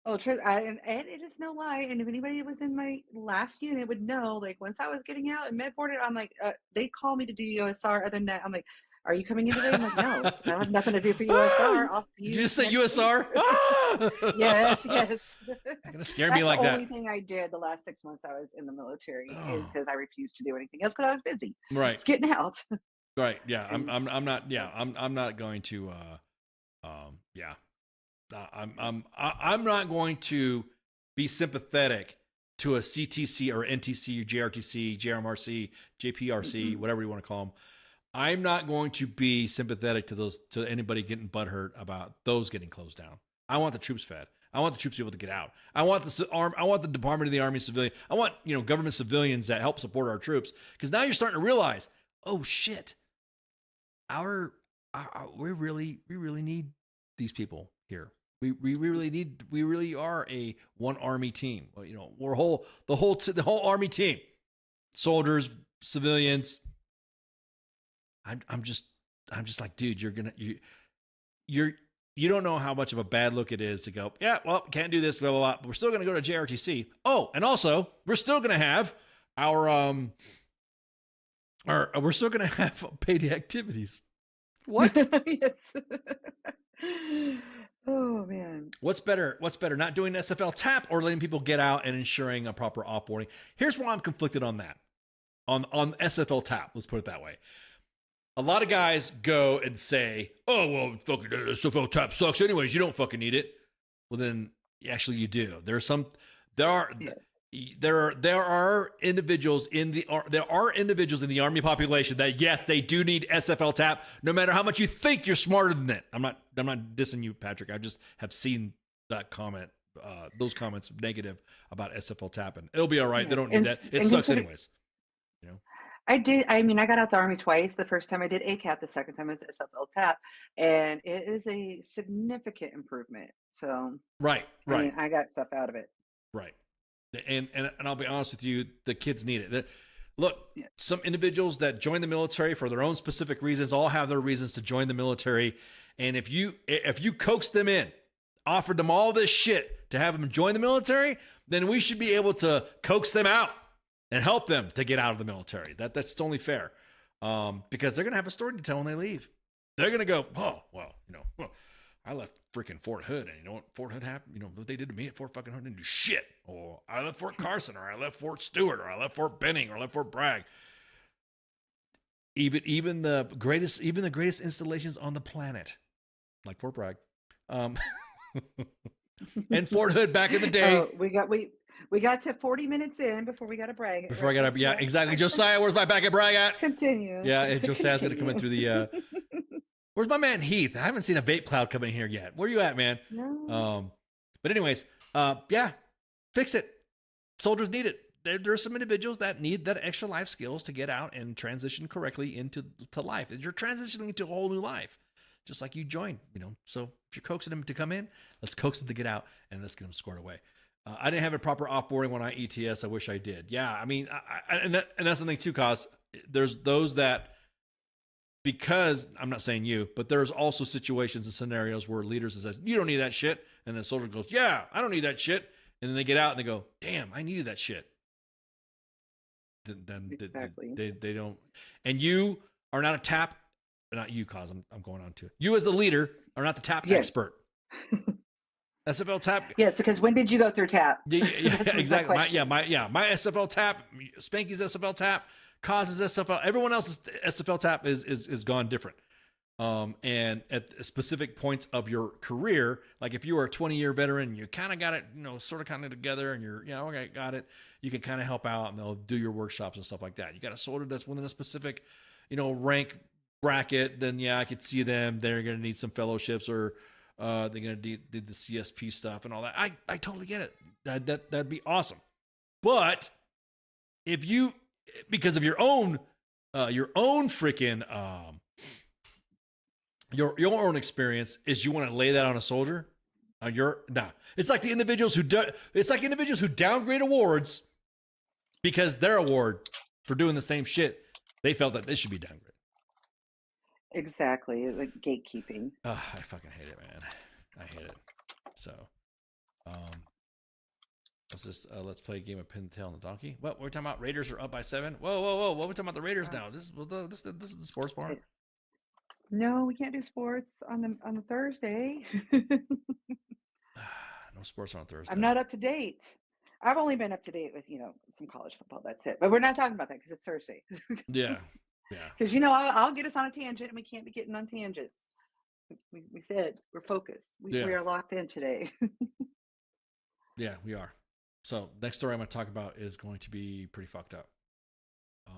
Oh, and it is no lie. And if anybody was in my last unit would know, like once I was getting out and med boarded, I'm like, they call me to do USR. Other than that, I'm like, are you coming in today? I'm like, no, I have nothing to do for USR. I'll see you. Did you just say next USR? week." Yes. You're gonna scare me That's like the that. only thing I did the last 6 months I was in the military is because I refused to do anything else because I was busy. Right. It's getting out. Right. Yeah. I'm not. Yeah. I'm not going to. Yeah. I'm not going to be sympathetic to a CTC or NTC, JRTC, JMRC, JPRC, whatever you want to call them. I'm not going to be sympathetic to anybody getting butthurt about those getting closed down. I want the troops fed. I want the troops to be able to get out. I want the Department of the Army civilian. I want, government civilians that help support our troops. Because now you're starting to realize, oh shit, we really need these people here. We really are a one Army team. We're the whole Army team, soldiers, civilians. I'm just like, dude, you don't know how much of a bad look it is to go, yeah, well, can't do this, blah, blah, blah, but we're still going to go to JRTC. Oh, and also we're still going to have we're still going to have paid activities. What? Yes. Oh man. What's better? Not doing SFL tap or letting people get out and ensuring a proper offboarding? Here's why I'm conflicted on that. On SFL tap, let's put it that way. A lot of guys go and say, oh, well, fucking SFL tap sucks anyways. You don't fucking need it. Well, then actually you do. There are individuals in the Army population that, yes, they do need SFL tap, no matter how much you think you're smarter than it. I'm not dissing you, Patrick. I just have seen that comment, those comments negative about SFL tap, and it'll be all right. Yeah. They don't need that. It sucks anyways. I got out the Army twice. The first time I did ACAT, the second time I did SFL TAP, and it is a significant improvement. So Right. I got stuff out of it. Right. And I'll be honest with you, the kids need it. Look, some individuals that join the military for their own specific reasons all have their reasons to join the military. And if you coax them in, offered them all this shit to have them join the military, then we should be able to coax them out and help them to get out of the military. That's only fair, because they're gonna have a story to tell when they leave. They're gonna go, oh well, I left freaking Fort Hood, and you know what Fort Hood happened? What they did to me at Fort fucking Hood didn't do shit. Or I left Fort Carson, or I left Fort Stewart, or I left Fort Benning, or I left Fort Bragg. Even the greatest installations on the planet, like Fort Bragg, and Fort Hood back in the day. Oh, we got to 40 minutes in before we got to brag. Yeah, exactly. Josiah, where's my back at brag at? Continue. Yeah, Josiah's gonna come in through the. Where's my man Heath? I haven't seen a vape cloud come in here yet. Where you at, man? No. But anyways, yeah, fix it. Soldiers need it. There are some individuals that need that extra life skills to get out and transition correctly into life. You're transitioning into a whole new life. just like you joined, So if you're coaxing them to come in, let's coax them to get out, and let's get them squared away. I didn't have a proper offboarding when I ETS. I wish I did. Yeah, I mean, and that's the thing too, cause there's those that, because I'm not saying you, but there's also situations and scenarios where leaders says, you don't need that shit. And the soldier goes, yeah, I don't need that shit. And then they get out and they go, damn, I needed that shit. Then Exactly. they don't. And you are not a TAP, not you, cause I'm going on to it. You as the leader are not the TAP Yes. expert. SFL TAP. Yes, because when did you go through TAP? Yeah, That's my exactly. question. My SFL TAP, Spanky's SFL TAP, Cause's SFL. Everyone else's SFL TAP is gone different. And at specific points of your career, like if you are a 20-year veteran, you kind of got it, sort of kind of together, and you're, okay, got it. You can kind of help out, and they'll do your workshops and stuff like that. You got a soldier that's within a specific, rank bracket. Then I could see them. They're going to need some fellowships, or they're going to need the CSP stuff and all that. I totally get it. That'd be awesome. But if you, because of your own freaking your own experience, is you want to lay that on a soldier, it's like individuals who downgrade awards because their award for doing the same shit, they felt that this should be downgraded. Exactly, like gatekeeping. I fucking hate it, man. I hate it. So, let's play a game of pin the tail on the donkey. What we're talking about? Raiders are up by 7. Whoa! What are we talking about the Raiders now? This is the sports part. No, we can't do sports on the Thursday. No sports on Thursday. I'm not up to date. I've only been up to date with some college football. That's it. But we're not talking about that because it's Thursday. Yeah. Because I'll get us on a tangent, and we can't be getting on tangents. We said we're focused. We are locked in today. Yeah, we are. So next story I'm going to talk about is going to be pretty fucked up. If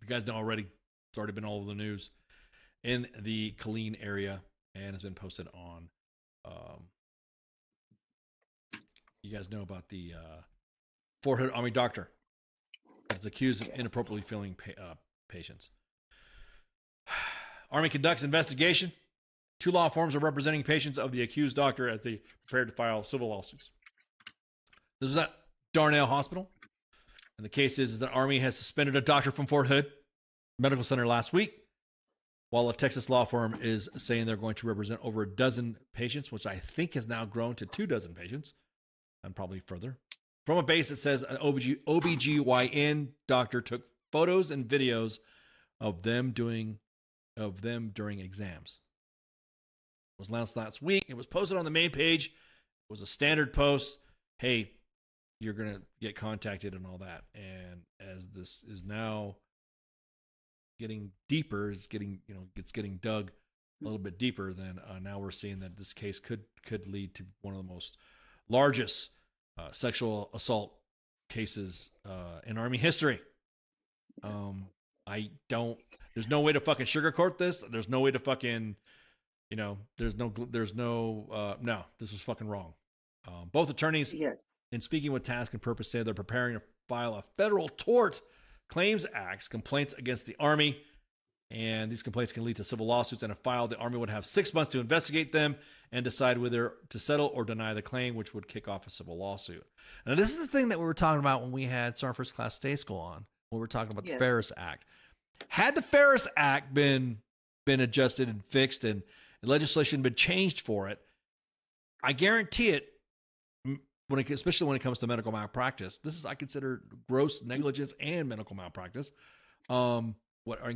you guys know already, it's already been all over the news in the Killeen area, and has been posted on. You guys know about the Fort Hood Army doctor that's accused of inappropriately filling patients. Army conducts investigation. 2 law firms are representing patients of the accused doctor as they prepare to file civil lawsuits. This was at Darnell Hospital. And the case is that Army has suspended a doctor from Fort Hood Medical Center last week, while a Texas law firm is saying they're going to represent over a dozen patients, which I think has now grown to 24 patients, and probably further. From a base that says an OBGYN doctor took photos and videos of them during exams. It was announced last week. It was posted on the main page. It was a standard post. Hey, you're going to get contacted and all that. And as this is now getting deeper, it's getting dug a little bit deeper, then now we're seeing that this case could lead to one of the most largest sexual assault cases in Army history. There's no way to fucking sugarcoat this. There's no way to fucking, no, this was fucking wrong. Both attorneys, Yes. in speaking with Task and Purpose, say they're preparing to file a federal tort claims act complaints against the Army. And these complaints can lead to civil lawsuits, and if filed, the Army would have 6 months to investigate them and decide whether to settle or deny the claim, which would kick off a civil lawsuit. And this is the thing that we were talking about when we had Sergeant First Class Day School on, when we were talking about the Ferris Act. Had the Ferris Act been adjusted and fixed and legislation been changed for it, I guarantee it, especially when it comes to medical malpractice, this is, I consider, gross negligence and medical malpractice, and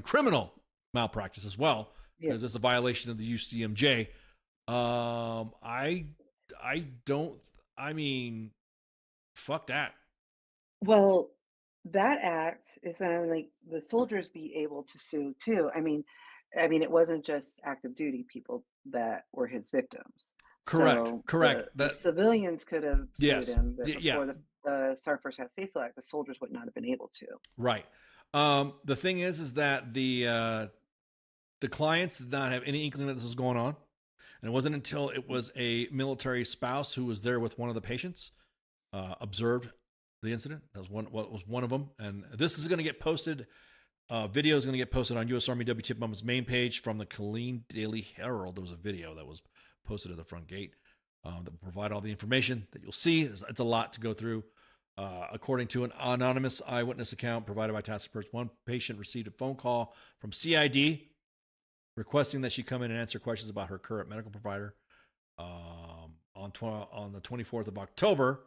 criminal malpractice as well, because it's a violation of the UCMJ. Fuck that. Well, that act is going to make the soldiers be able to sue too. I mean, it wasn't just active duty people that were his victims. Correct. So Correct. The civilians could have sued Yes. him, but Yeah. before the Sergeant First Class Day School Act, the soldiers would not have been able to. Right. The thing is that the clients did not have any inkling that this was going on. And it wasn't until it was a military spouse who was there with one of the patients, observed the incident. That was one of them. And this is going to get posted Video is going to get posted on U.S. Army WTF Moments main page from the Killeen Daily Herald. There was a video that was posted at the front gate that will provide all the information that you'll see. It's a lot to go through. According to an anonymous eyewitness account provided by task force, one patient received a phone call from CID requesting that she come in and answer questions about her current medical provider. On the 24th of October,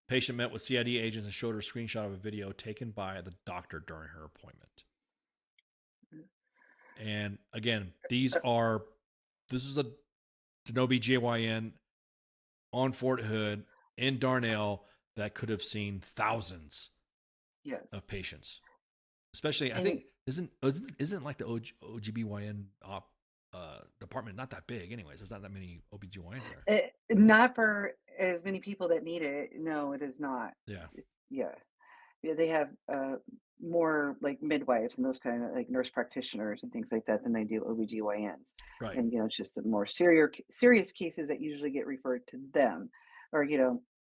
patient met with CID agents and showed her a screenshot of a video taken by the doctor during her appointment. And again, this is an OBGYN on Fort Hood in Darnell that could have seen thousands of patients. Especially, I think, isn't like the OGBYN department not that big anyways? There's not that many OBGYNs there. Not for as many people that need it. No, it is not. Yeah. They have more like midwives and those kind of like nurse practitioners and things like that than they do OBGYNs. Right. And, it's just the more serious cases that usually get referred to them, or,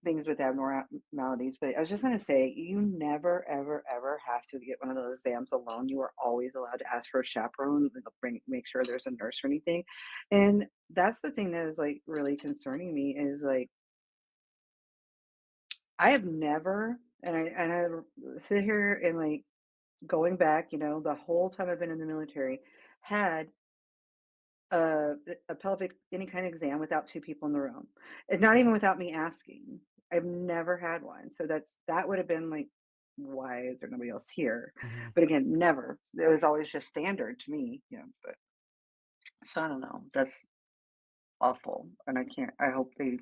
things with abnormalities. But I was just going to say, you never, ever, ever have to get one of those exams alone. You are always allowed to ask for a chaperone, make sure there's a nurse or anything. And that's the thing that is like really concerning me is like, I have never, and I sit here and like going back, the whole time I've been in the military, had a pelvic any kind of exam without two people in the room, and not even without me asking. I've never had one, so that would have been like, why is there nobody else here? Mm-hmm. But again, never. It was always just standard to me, But so I don't know. That's awful, and I hope they,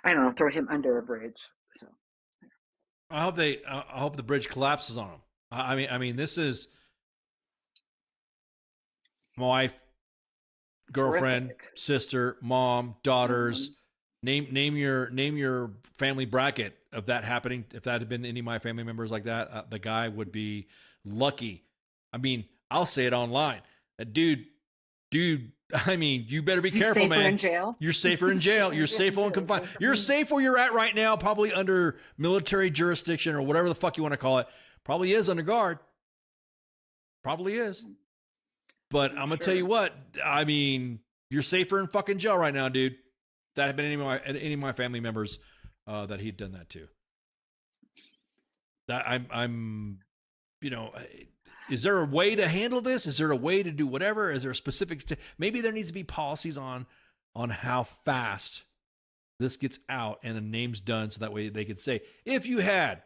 I don't know, throw him under a bridge. So I hope the bridge collapses on him. I mean, this is my wife, girlfriend, horrific. sister, mom, daughters. Name your family bracket of that happening. If that had been any of my family members like that, the guy would be lucky. I mean, I'll say it online. Dude. I mean, you better be careful, safer man. in jail. You're safer in jail. You're safer on confined. You're safe where you're at right now, probably under military jurisdiction or whatever the fuck you want to call it. Probably is under guard. Probably is. But I'm gonna tell you what. I mean, you're safer in fucking jail right now, dude. If that had been any of my family members that he'd done that to. That I'm, is there a way to handle this? Is there a way to do whatever? Is there a specific? Maybe there needs to be policies on how fast this gets out and the name's done, so that way they could say, if you had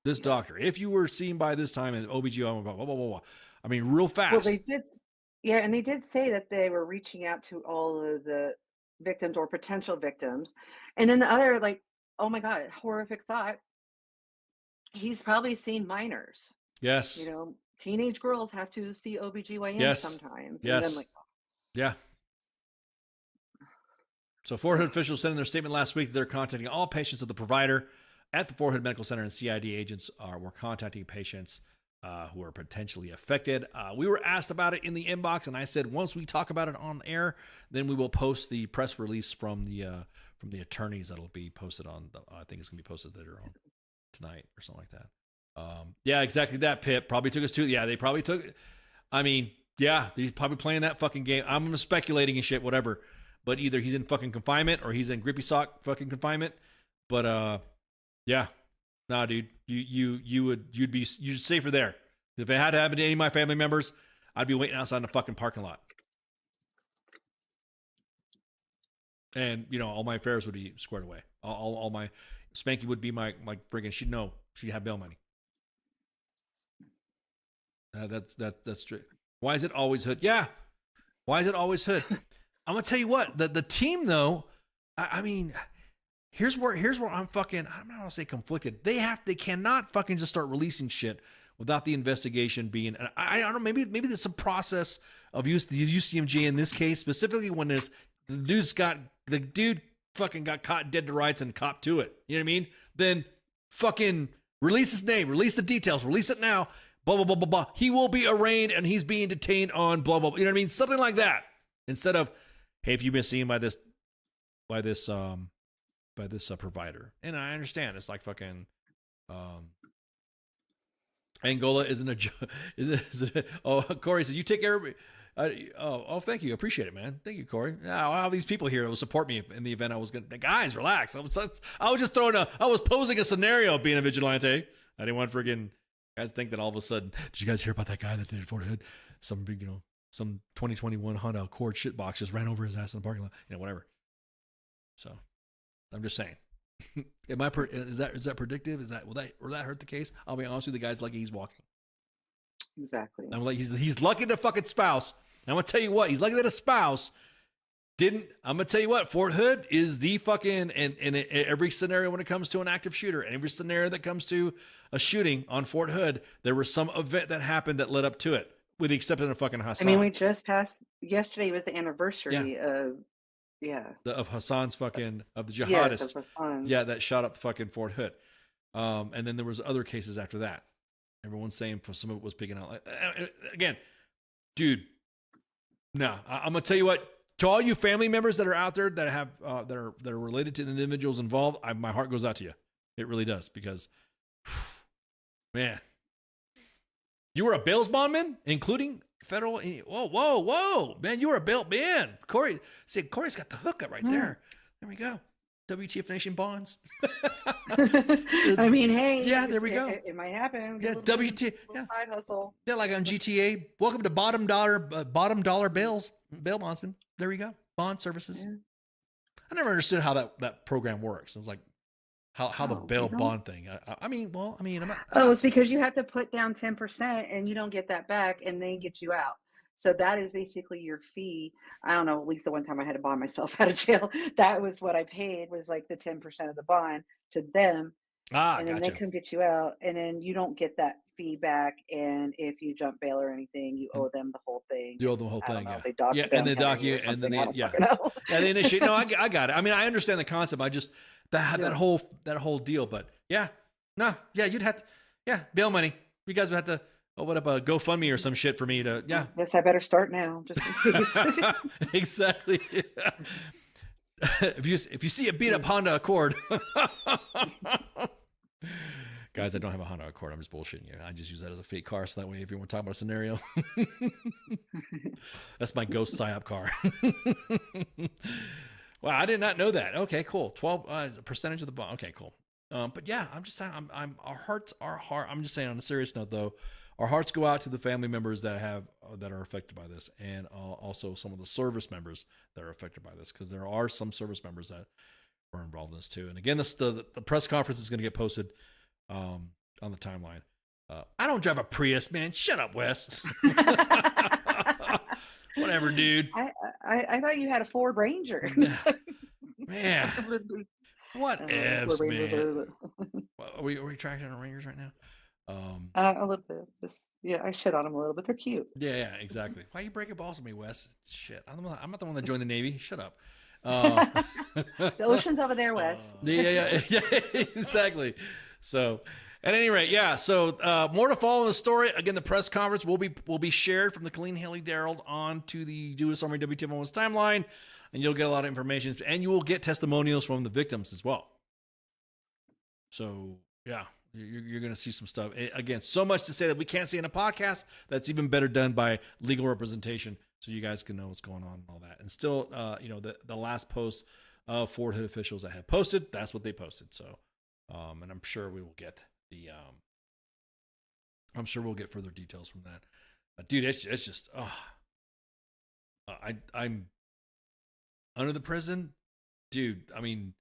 this doctor, if you were seen by this time in OBGYN, blah, blah, blah, blah. I mean, real fast. Well, they did. Yeah, and they did say that they were reaching out to all of the victims or potential victims. And then the other, like, oh my God, horrific thought. He's probably seen minors. Yes. Teenage girls have to see OBGYN sometimes. Yes. And then yeah. So Fort Hood officials said in their statement last week that they're contacting all patients of the provider at the Fort Hood Medical Center, and CID agents were contacting patients who are potentially affected. We were asked about it in the inbox, and I said once we talk about it on air, then we will post the press release from the attorneys that'll be posted on. I think it's gonna be posted later on tonight or something like that. Yeah, exactly that. Pip probably took us to. Yeah, they probably took. I mean, yeah, he's probably playing that fucking game. I'm speculating and shit, whatever. But either he's in fucking confinement or he's in grippy sock fucking confinement. But yeah. Nah, dude, you'd be safer there. If it had to happen to any of my family members, I'd be waiting outside in the fucking parking lot. And all my affairs would be squared away. All my Spanky would be my friggin' she'd have bail money. That's true. Why is it always Hood? Yeah. Why is it always Hood? I'm gonna tell you what, the team though, I mean, here's where I'm fucking, I'm not gonna say conflicted. They cannot fucking just start releasing shit without the investigation being, I don't know, maybe there's a process of the UCMJ in this case, specifically when the dude fucking got caught dead to rights and copped to it. You know what I mean? Then fucking release his name, release the details, release it now, blah, blah, blah, blah, blah. He will be arraigned and he's being detained on blah, blah, blah. You know what I mean? Something like that. Instead of, hey, if you've been seen by this provider. And I understand it's like fucking, Angola isn't a oh, Corey says you take care of thank you, appreciate it, man. Thank you, Corey. Yeah, all these people here will support me in the event I was gonna. Guys, relax. I was just I was posing a scenario of being a vigilante. I didn't want friggin' guys think that all of a sudden, did you guys hear about that guy that did Fort Hood? Some big, some 2021 Honda Accord shitbox just ran over his ass in the parking lot. Whatever. So, I'm just saying. Is that predictive? Will that hurt the case? I'll be honest with you, the guy's lucky he's walking. Exactly. I'm like, he's lucky to fucking spouse. I'm gonna tell you what, he's lucky that a spouse didn't. I'm gonna tell you what, Fort Hood is the fucking and every scenario when it comes to an active shooter, and every scenario that comes to a shooting on Fort Hood, there was some event that happened that led up to it, with the exception of fucking Hassan. I mean, we just passed. Yesterday was the anniversary of. Yeah. Of Hassan's fucking of the jihadist. Yes, of Hassan. Yeah, that shot up fucking Fort Hood. And then there was other cases after that. Everyone's saying for some of it was picking out. Again, dude. No, I'm gonna tell you what. To all you family members that are out there that have that are related to the individuals involved, my heart goes out to you. It really does, because, man, you were a bail bondman, including federal. Whoa, man, you were a bail man. Corey, see, Corey's got the hookup right there. There we go. WTF Nation bonds. I mean, hey, yeah, there we go. It might happen. Yeah, WTF, yeah, side hustle. Yeah, like on GTA. Welcome to bottom dollar bail bondsman. There we go. Bond services. Yeah. I never understood how that program works. It was like how the bail bond thing. I'm not. It's because you have to put down 10% and you don't get that back, and they get you out. So that is basically your fee. I don't know, at least the one time I had to bond myself out of jail, that was what I paid, was like the 10% of the bond to them. And then they come get you out, and then you don't get that fee back. And if you jump bail or anything, you owe them the whole thing. You owe them the whole thing, yeah. They dock and they dock you, and then they initiate. No, I got it. I mean, I understand the concept. I just that whole deal. But you'd have to, bail money. You guys would have to open up a GoFundMe or some shit for me to, Guess I better start now, just in case. Exactly. If you see a beat up Honda Accord. Guys, I don't have a Honda Accord. I'm just bullshitting you. I just use that as a fake car, so that way if you want to talk about a scenario. That's my ghost PSYOP car. Wow, I did not know that. Okay, cool. 12 percentage of the bond. Okay, cool. But yeah, I'm just saying, our hearts are hard. I'm just saying, on a serious note, though, our hearts go out to the family members that are affected by this, and also some of the service members that are affected by this, because there are some service members that were involved in this too. And again, the press conference is going to get posted on the timeline. I don't drive a Prius, man. Shut up, Wes. Whatever, dude. I thought you had a Ford Ranger. Man. What ifs, man? Are we tracking on Rangers right now? A little bit. I shit on them a little bit. They're cute. Yeah, exactly. Why are you breaking balls with me, Wes? Shit. I'm not the one that joined the Navy. Shut up. The ocean's over there, Wes. Yeah, exactly. So, at any rate, so more to follow in the story. Again, the press conference will be shared from the Colleen Haley Darrell on to the U.S. Army WTF timeline, and you'll get a lot of information, and you will get testimonials from the victims as well. So, yeah, you're going to see some stuff. Again, so much to say that we can't see in a podcast. That's even better done by legal representation, so you guys can know what's going on and all that. And still, the last post of Fort Hood officials that have posted, that's what they posted. So, and I'm sure we will get further details from that. Dude, it's just, I'm under the prison, dude. I mean,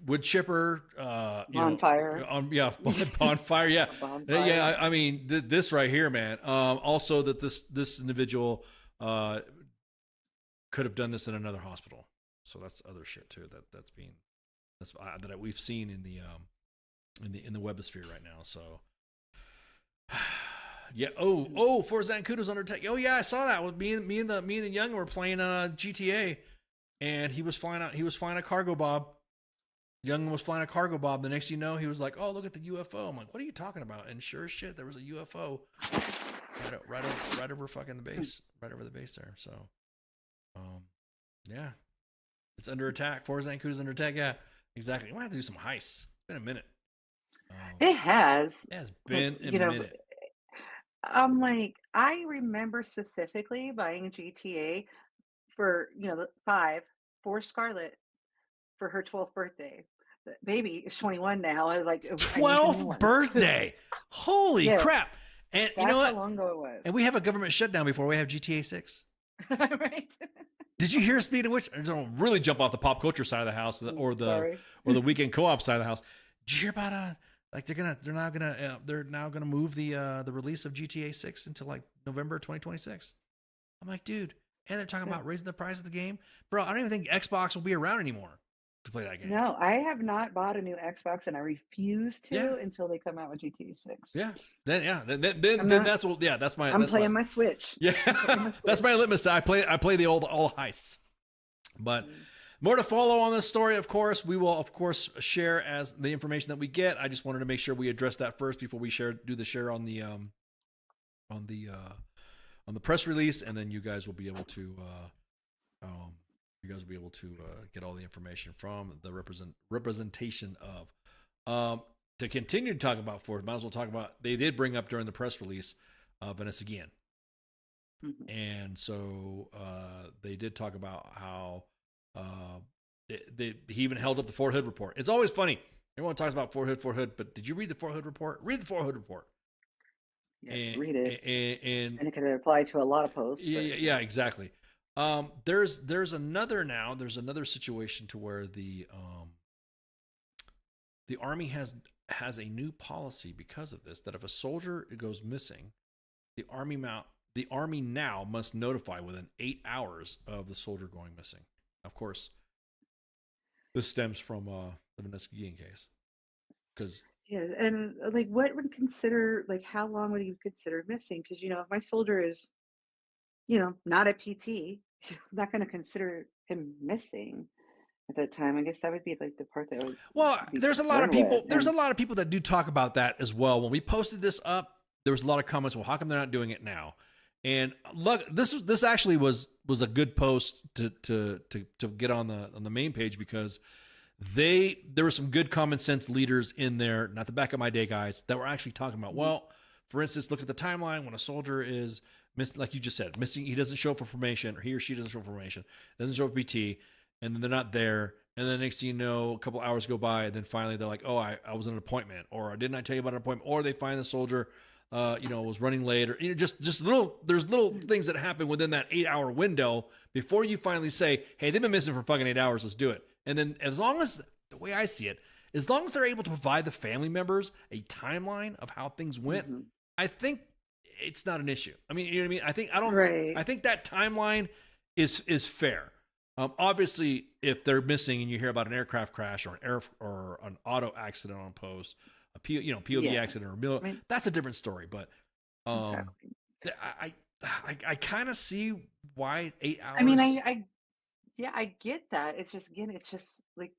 wood chipper, bonfire. Bonfire. Yeah. Bonfire. Yeah. I mean, this right here, man. Also that this individual, could have done this in another hospital. So that's other shit too. That we've seen in the webosphere right now. So yeah. For Zancudo's under attack. Oh yeah, I saw that. With me and the young were playing GTA, and he was flying a cargo bob. Young was flying a cargo bob. The next thing you know, he was like, "Oh, look at the UFO." I'm like, "What are you talking about?" And sure as shit, there was a UFO right over fucking the base, right over the base there. So, yeah, it's under attack. Fort Zancudo's under attack. Yeah, exactly. We might have to do some heists. It's been a minute. It has. It has Like, been a you know, minute. I'm like, I remember specifically buying GTA for, the 5 for Scarlett for her 12th birthday. The baby is 21 now. I was like, I need the new 12th one. birthday. Holy Yes, crap. And you that's know how what? long ago it was. And we have a government shutdown before we have GTA 6. Right? Did you hear, speaking of which, I don't really jump off the pop culture side of the house or Sorry. the weekend co-op side of the house. Did you hear about like they're now gonna move the release of GTA 6 until like November 2026? I'm like, dude, and they're talking about raising the price of the game, bro. I don't even think Xbox will be around anymore to play that game. No, I have not bought a new Xbox, and I refuse to Yeah. until they come out with GTA 6. Yeah, then I'm not- that's what. Yeah, that's my. I'm that's playing my my Switch. Yeah, playing my that's my Switch. litmus. I play the old all heists, but more to follow on this story. Of course, we will of course share as the information that we get. I just wanted to make sure we address that first before we do the share on the press release, and then you guys will be able to get all the information from the representation of. To continue to talk about Ford, might as well talk about. They did bring up during the press release Vanessa Guillen. Mhm. And so they did talk about how he even held up the Fort Hood report. It's always funny. Everyone talks about Fort Hood, but did you read the Fort Hood report? Read the Fort Hood report. Yes, read it. And And it could apply to a lot of posts. But, yeah, exactly. There's another situation to where the Army has a new policy because of this, that if a soldier goes missing, the Army now must notify within 8 hours of the soldier going missing. Of course, this stems from the Vanessa Guillen case. Because Yeah, and like, what would consider like how long would you consider missing? Because if my soldier is, not a PT, I'm not going to consider him missing at that time. I guess that would be like the part that would. be there's a lot of concerned people. with. There's a And lot of people that do talk about that as well. When we posted this up, there was a lot of comments. Well, how come they're not doing it now? And look, this actually was a good post to get on the main page, because there were some good common sense leaders in there, not the back of my day guys, that were actually talking about, well, for instance, look at the timeline when a soldier is missing, like you just said, missing, he doesn't show up for formation, or he or she doesn't show up for formation, doesn't show up for PT, and then they're not there. And then next thing you know, a couple hours go by, and then finally they're like, oh, I was in an appointment, or didn't I tell you about an appointment? Or they find the soldier, was running late, or just there's little things that happen within that 8 hour window before you finally say, hey, they've been missing for fucking 8 hours, let's do it. And then as long as, the way I see it, as long as they're able to provide the family members a timeline of how things went, I think it's not an issue. I mean, you know what I mean? Right. I think that timeline is fair. Obviously, if they're missing and you hear about an aircraft crash or an auto accident on post, a POV accident or that's a different story. But exactly. I kind of see why 8 hours. I mean, I get that. It's just, again, it's just like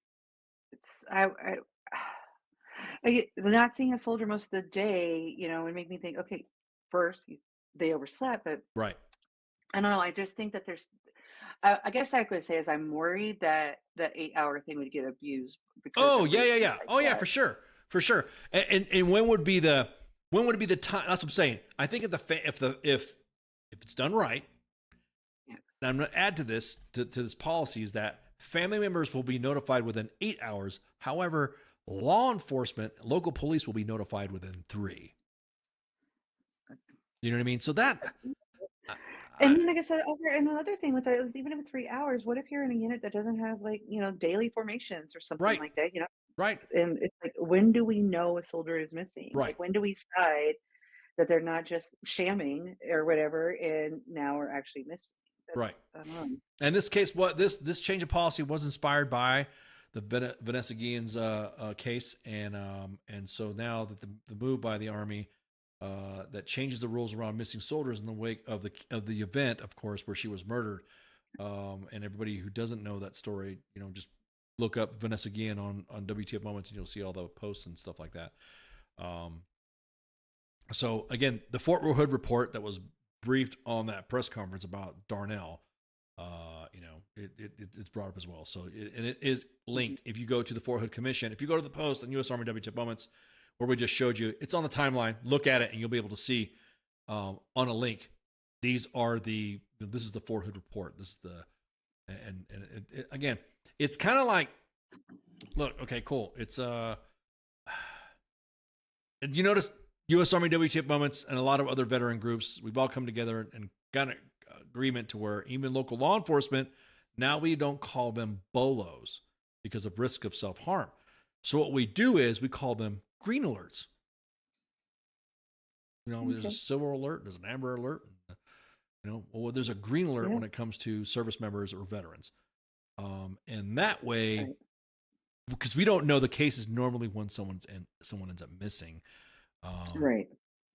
it's not seeing a soldier most of the day. Would make me think, okay, first they overslept, but Right. I don't know. I just think that there's. I guess I could say is I'm worried that the 8 hour thing would get abused. Because Oh of yeah. reasons like Oh yeah, that. for sure. And when would be the time? That's what I'm saying. I think if it's done right, Yeah. and I'm going to add to this policy, is that family members will be notified within 8 hours. However, law enforcement, local police will be notified within 3. You know what I mean? So that. And then, like I said, another thing with that is, even if it's 3 hours, what if you're in a unit that doesn't have daily formations or something Right. like that? Right. And it's like, when do we know a soldier is missing? Right. Like, when do we decide that they're not just shamming or whatever, and now we're actually missing? Right. I don't know. And this case, this change of policy was inspired by the Vanessa Guillen's case, and so now that the move by the Army that changes the rules around missing soldiers in the wake of the event, of course, where she was murdered, and everybody who doesn't know that story, just look up Vanessa Guillen on WTF Moments, and you'll see all the posts and stuff like that. So again, the Fort Hood report that was briefed on that press conference about Darnell, it's brought up as well. So it is linked. If you go to the Fort Hood Commission, if you go to the post on U.S. Army WTF Moments, where we just showed you. It's on the timeline. Look at it, and you'll be able to see on a link. This is the Fort Hood report. This is again, it's kind of like, look, okay, cool. It's you notice U.S. Army WTF moments and a lot of other veteran groups, we've all come together and got an agreement to where even local law enforcement, now we don't call them BOLOs because of risk of self-harm. So what we do is we call them green alerts. There's a silver alert, there's an amber alert. There's a green alert when it comes to service members or veterans. And that way, because we don't know the cases normally when someone ends up missing. Right.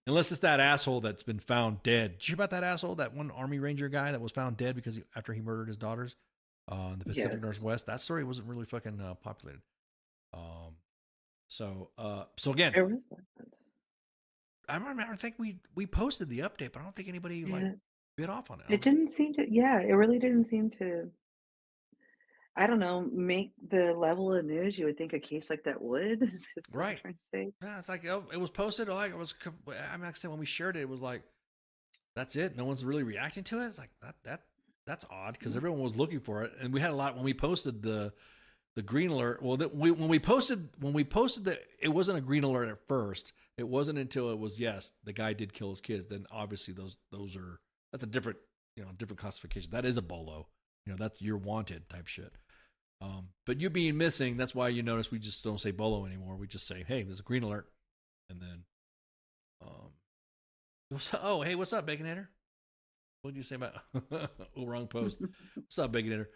Unless it's that asshole that's been found dead. Did you hear about that asshole, that one Army Ranger guy that was found dead after he murdered his daughters in the Pacific Northwest? That story wasn't really fucking populated. So again, I think we posted the update, but I don't think anybody bit off on it. It didn't seem to. Yeah, it really didn't seem to. I don't know, make the level of news you would think a case like that would. Is what I'm Right. trying to say. Yeah, it's like, it was posted. Like it was. Like I said, when we shared it, it was like, that's it. No one's really reacting to it. It's like that's odd because everyone was looking for it, and we had a lot when we posted the green alert. Well, when we posted that, it wasn't a green alert at first. It wasn't until it was, yes, the guy did kill his kids. Then obviously that's a different different classification. That is a BOLO. That's your wanted type shit. But you being missing, that's why you notice we just don't say BOLO anymore. We just say, hey, there's a green alert. And then, hey, what's up, Baconator? What did you say about, wrong post. What's up, Baconator?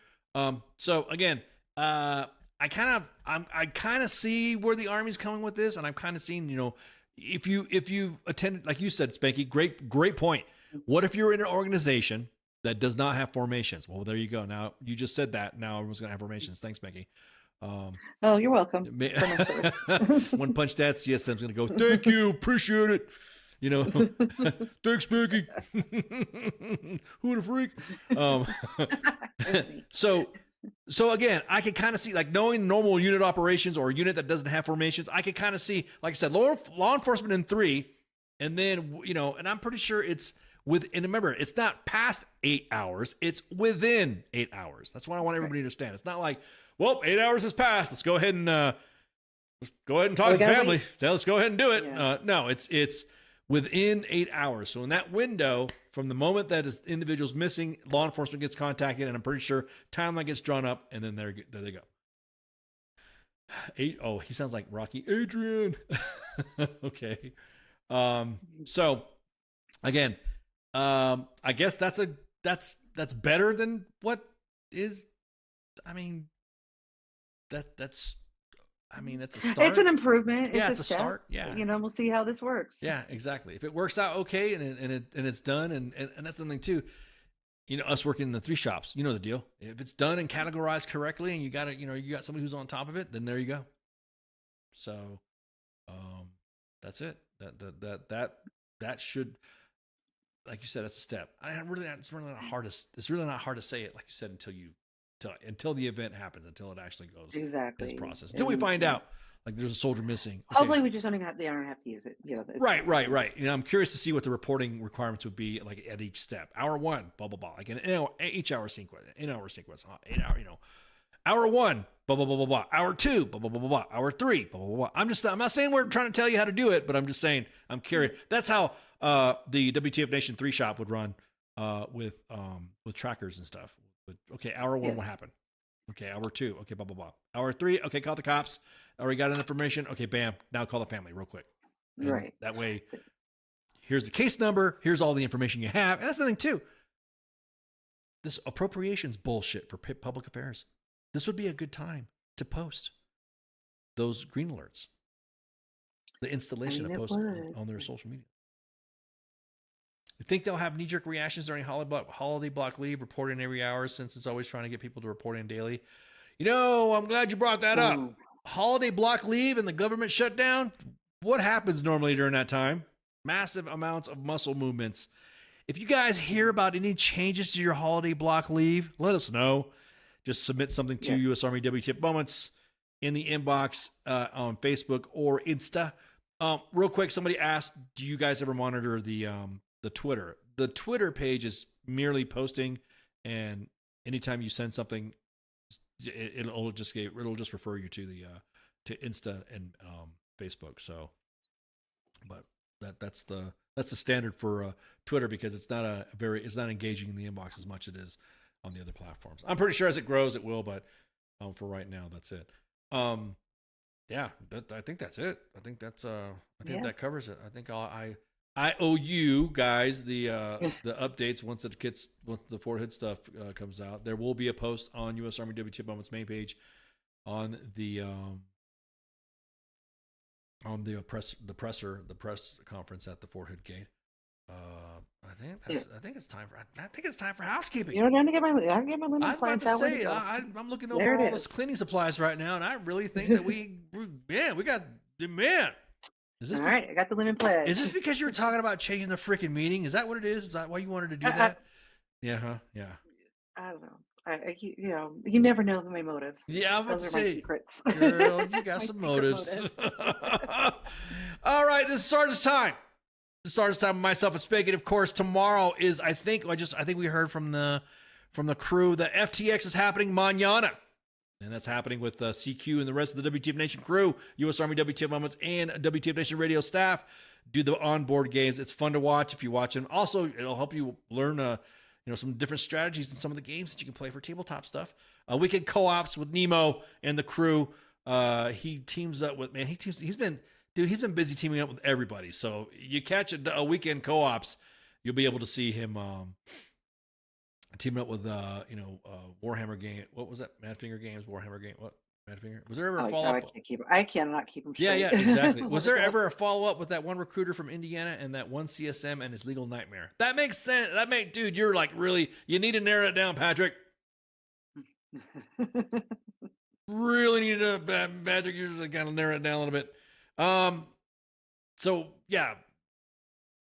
So again, I kind of see where the Army's coming with this. And I'm kind of seeing, if you attended, like you said, Spanky, great point. What if you're in an organization that does not have formations? Well, there you go. Now you just said that. Now everyone's gonna have formations. Thanks, Becky. Oh, you're welcome. One punch that CSM's gonna go, thank you, appreciate it. Thanks, Becky. Who the freak? So again, I can kind of see, like, knowing normal unit operations or a unit that doesn't have formations, I can kind of see, like I said, law enforcement in 3, and then and I'm pretty sure it's. And remember, it's not past 8 hours. It's within 8 hours. That's what I want everybody to understand. It's not like, well, 8 hours has passed. Let's go ahead and talk to the family. Let's go ahead and do it. Yeah. No, it's within 8 hours. So in that window, from the moment that is individual's missing, law enforcement gets contacted, and I'm pretty sure timeline gets drawn up, and then there they go. He sounds like Rocky Adrian. Okay. So again. I guess that's better than what is. That's a start. It's an improvement. Yeah, it's a start. Yeah, we'll see how this works. Yeah, exactly. If it works out okay and it's done, and that's something too. Us working in the 3 shops, the deal. If it's done and categorized correctly, and you got somebody who's on top of it, then there you go. So, that's it. That should. Like you said, that's a step. It's really not hard to say it, like you said, until the event happens, until it actually goes exactly this process. Until we find out, like, there's a soldier missing. Okay. Hopefully, we just don't have to use it. Right. I'm curious to see what the reporting requirements would be, like, at each step. Hour 1, blah blah blah. Like each hour sequence, 8 hour sequence, 8 hour. Hour 1, blah blah blah blah blah. Hour 2, blah blah blah blah blah. Hour 3, blah blah blah blah. I'm not saying we're trying to tell you how to do it, but I'm just saying I'm curious. That's how the WTF Nation 3 shop would run with trackers and stuff. But okay, hour 1, what happened? Okay, hour 2, okay, blah blah blah. Hour 3, okay, call the cops. Already got information. Okay, bam. Now call the family real quick. And right. That way, here's the case number. Here's all the information you have. And that's the thing too. This appropriations bullshit for public affairs. This would be a good time to post those green alerts. The installation of posts on their social media. You think they'll have knee-jerk reactions during holiday block leave, reporting every hour, since it's always trying to get people to report in daily? I'm glad you brought that up. Holiday block leave and the government shutdown, what happens normally during that time? Massive amounts of muscle movements. If you guys hear about any changes to your holiday block leave, let us know. Just submit something to U.S. Army WTF Moments in the inbox on Facebook or Insta. Real quick, somebody asked, do you guys ever monitor the Twitter? The Twitter page is merely posting, and anytime you send something, it'll just refer you to the to Insta and Facebook. So, but that's the standard for Twitter, because it's not engaging in the inbox as much as it is on the other platforms. I'm pretty sure as it grows it will, but for right now that's it. Yeah, I think that's it. I think that's that covers it. I think I owe you guys the updates once the Fort Hood stuff comes out. There will be a post on U.S. Army WTF Moments main page on the press conference at the Fort Hood gate. I think it's time for housekeeping. You know, I'm gonna get my lemon I was about to say, I'm looking over all those cleaning supplies right now, and I really think that we got man. Is this all right? I got the lemon pledge. Is this because you were talking about changing the freaking meeting? Is that what it is? Is that why you wanted to do that? Yeah, huh? Yeah. I don't know. You never know my motives. Yeah, I'm about to Those are say, my secrets. girl, you got some motives. All right, this is Sergeant's time. This is Sergeant's time with myself and Spanky. Of course, tomorrow is, I think we heard from the crew that FTX is happening mañana. And that's happening with CQ and the rest of the WTF Nation crew, U.S. Army WTF Moments, and WTF Nation radio staff do the onboard games. It's fun to watch if you watch them. Also, it'll help you learn some different strategies in some of the games that you can play for tabletop stuff. Weekend co-ops with Nemo and the crew. He teams up with, he's been busy teaming up with everybody. So you catch a weekend co-ops, you'll be able to see him teaming up with Warhammer game. What was that? Madfinger Games, Warhammer game. What? Madfinger? Was there ever a follow-up? I cannot keep them straight. Yeah, exactly. Was there ever a follow-up with that one recruiter from Indiana and that one CSM and his legal nightmare? That makes sense. Dude, you're like really, you need to narrow it down, Patrick. Really need to, Patrick, you're just kind of narrow it down a little bit. So yeah,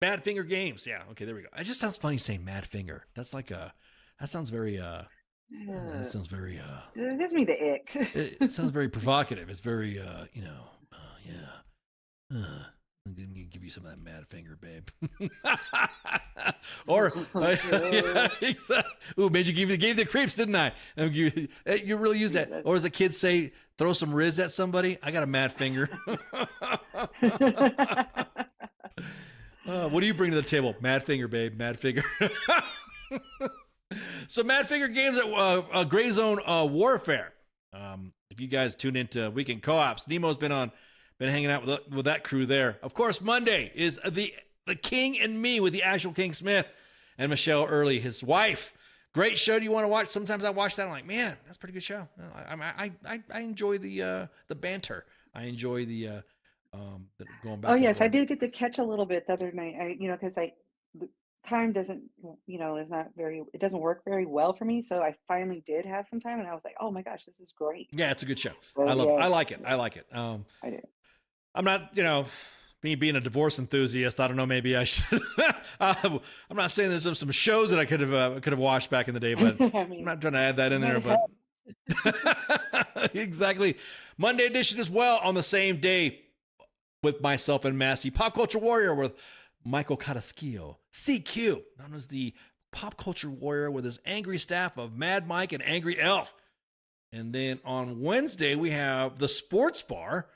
Badfinger Games. Yeah, okay, there we go. It just sounds funny saying Madfinger. That sounds very It gives me the ick. it sounds very provocative. It's very I'm gonna give you some of that mad finger, babe. Or ooh, made you gave the creeps, didn't I? You really use that. Or as the kids say, throw some Riz at somebody. I got a mad finger. What do you bring to the table? Mad finger, babe. Mad finger. So Mad Finger Games at Gray Zone Warfare. If you guys tune into Weekend Co-ops, Nemo's been hanging out with that crew there. Of course, Monday is the King and Me with the actual King Smith and Michelle Early, his wife. Great show. Do you want to watch? Sometimes I watch that. I'm like, man, that's a pretty good show. I enjoy the banter. I enjoy the going back. Oh yes, I did get to catch a little bit the other night. Because the time doesn't, is not very. It doesn't work very well for me. So I finally did have some time, and I was like, oh my gosh, this is great. Yeah, it's a good show. So, I love yeah. it. I like it. I do. I'm not, me being a divorce enthusiast, I don't know, maybe I should. I'm not saying there's some shows that I could have watched back in the day, but I'm not trying to add that in there. But exactly, Monday edition as well on the same day with myself and Massey, Pop Culture Warrior with Michael Carrasquillo, CQ, known as the Pop Culture Warrior with his angry staff of Mad Mike and Angry Elf. And then on Wednesday we have the Sports Bar.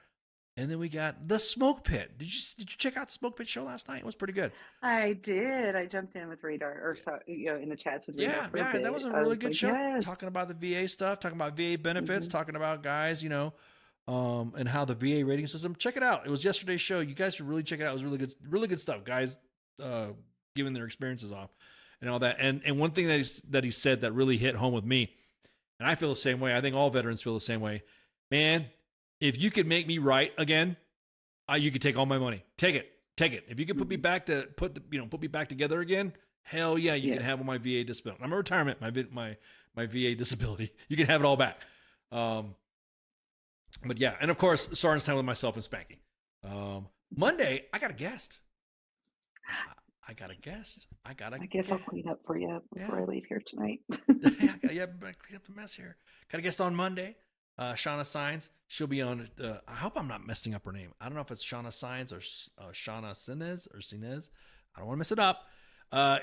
And then we got the Smoke Pit. Did you check out the Smoke Pit show last night? It was pretty good. I did. I jumped in with Radar, or so, in the chats with Radar. Yeah, that was a really good show. Yes. Talking about the VA stuff, talking about VA benefits, talking about guys, and how the VA rating system. Check it out. It was yesterday's show. You guys should really check it out. It was really good stuff. Guys, giving their experiences off and all that. And one thing that he said that really hit home with me, and I feel the same way. I think all veterans feel the same way. Man, if you could make me right again, you could take all my money. Take it. If you could put me back put me back together again, hell yeah, you can have all my VA disability. I'm a retirement, my VA disability. You can have it all back. But yeah, and of course, Sergeant's time with myself and Spanky. Monday, I got a guest. I guess I'll clean up for you before I leave here tonight. Yeah, clean up the mess here. Got a guest on Monday. Shauna Signs. She'll be on. I hope I'm not messing up her name. I don't know if it's Shauna Signs or Shauna Sinez or Sinez. I don't want to mess it up.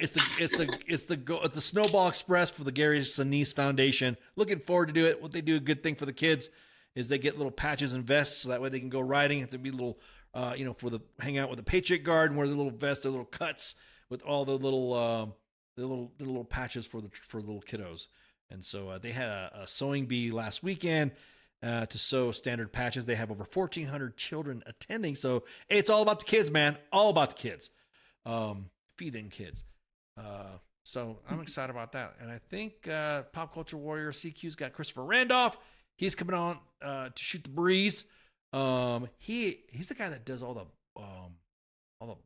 It's the Snowball Express for the Gary Sinise Foundation. Looking forward to do it. What they do, a good thing for the kids, is they get little patches and vests so that way they can go riding. If there be little, for the hang out with the Patriot Guard and wear the little vest, the little cuts with all the little patches for the little kiddos. And so they had a sewing bee last weekend to sew standard patches. They have over 1,400 children attending. So it's all about the kids, man. All about the kids. Feed them kids. So I'm excited about that. And I think Pop Culture Warrior CQ's got Christopher Randolph. He's coming on to shoot the breeze. He's the guy that does all the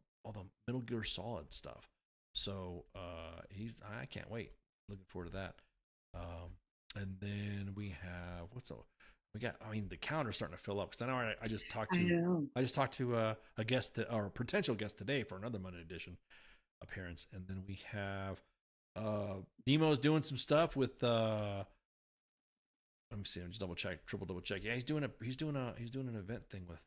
Metal Gear Solid stuff. So I can't wait. Looking forward to that. And then we have the calendar's starting to fill up because I know I just talked to a guest or a potential guest today for another Monday edition appearance. And then we have Nemo's doing some stuff with let me see, I'm just triple double check. Yeah, he's doing an event thing with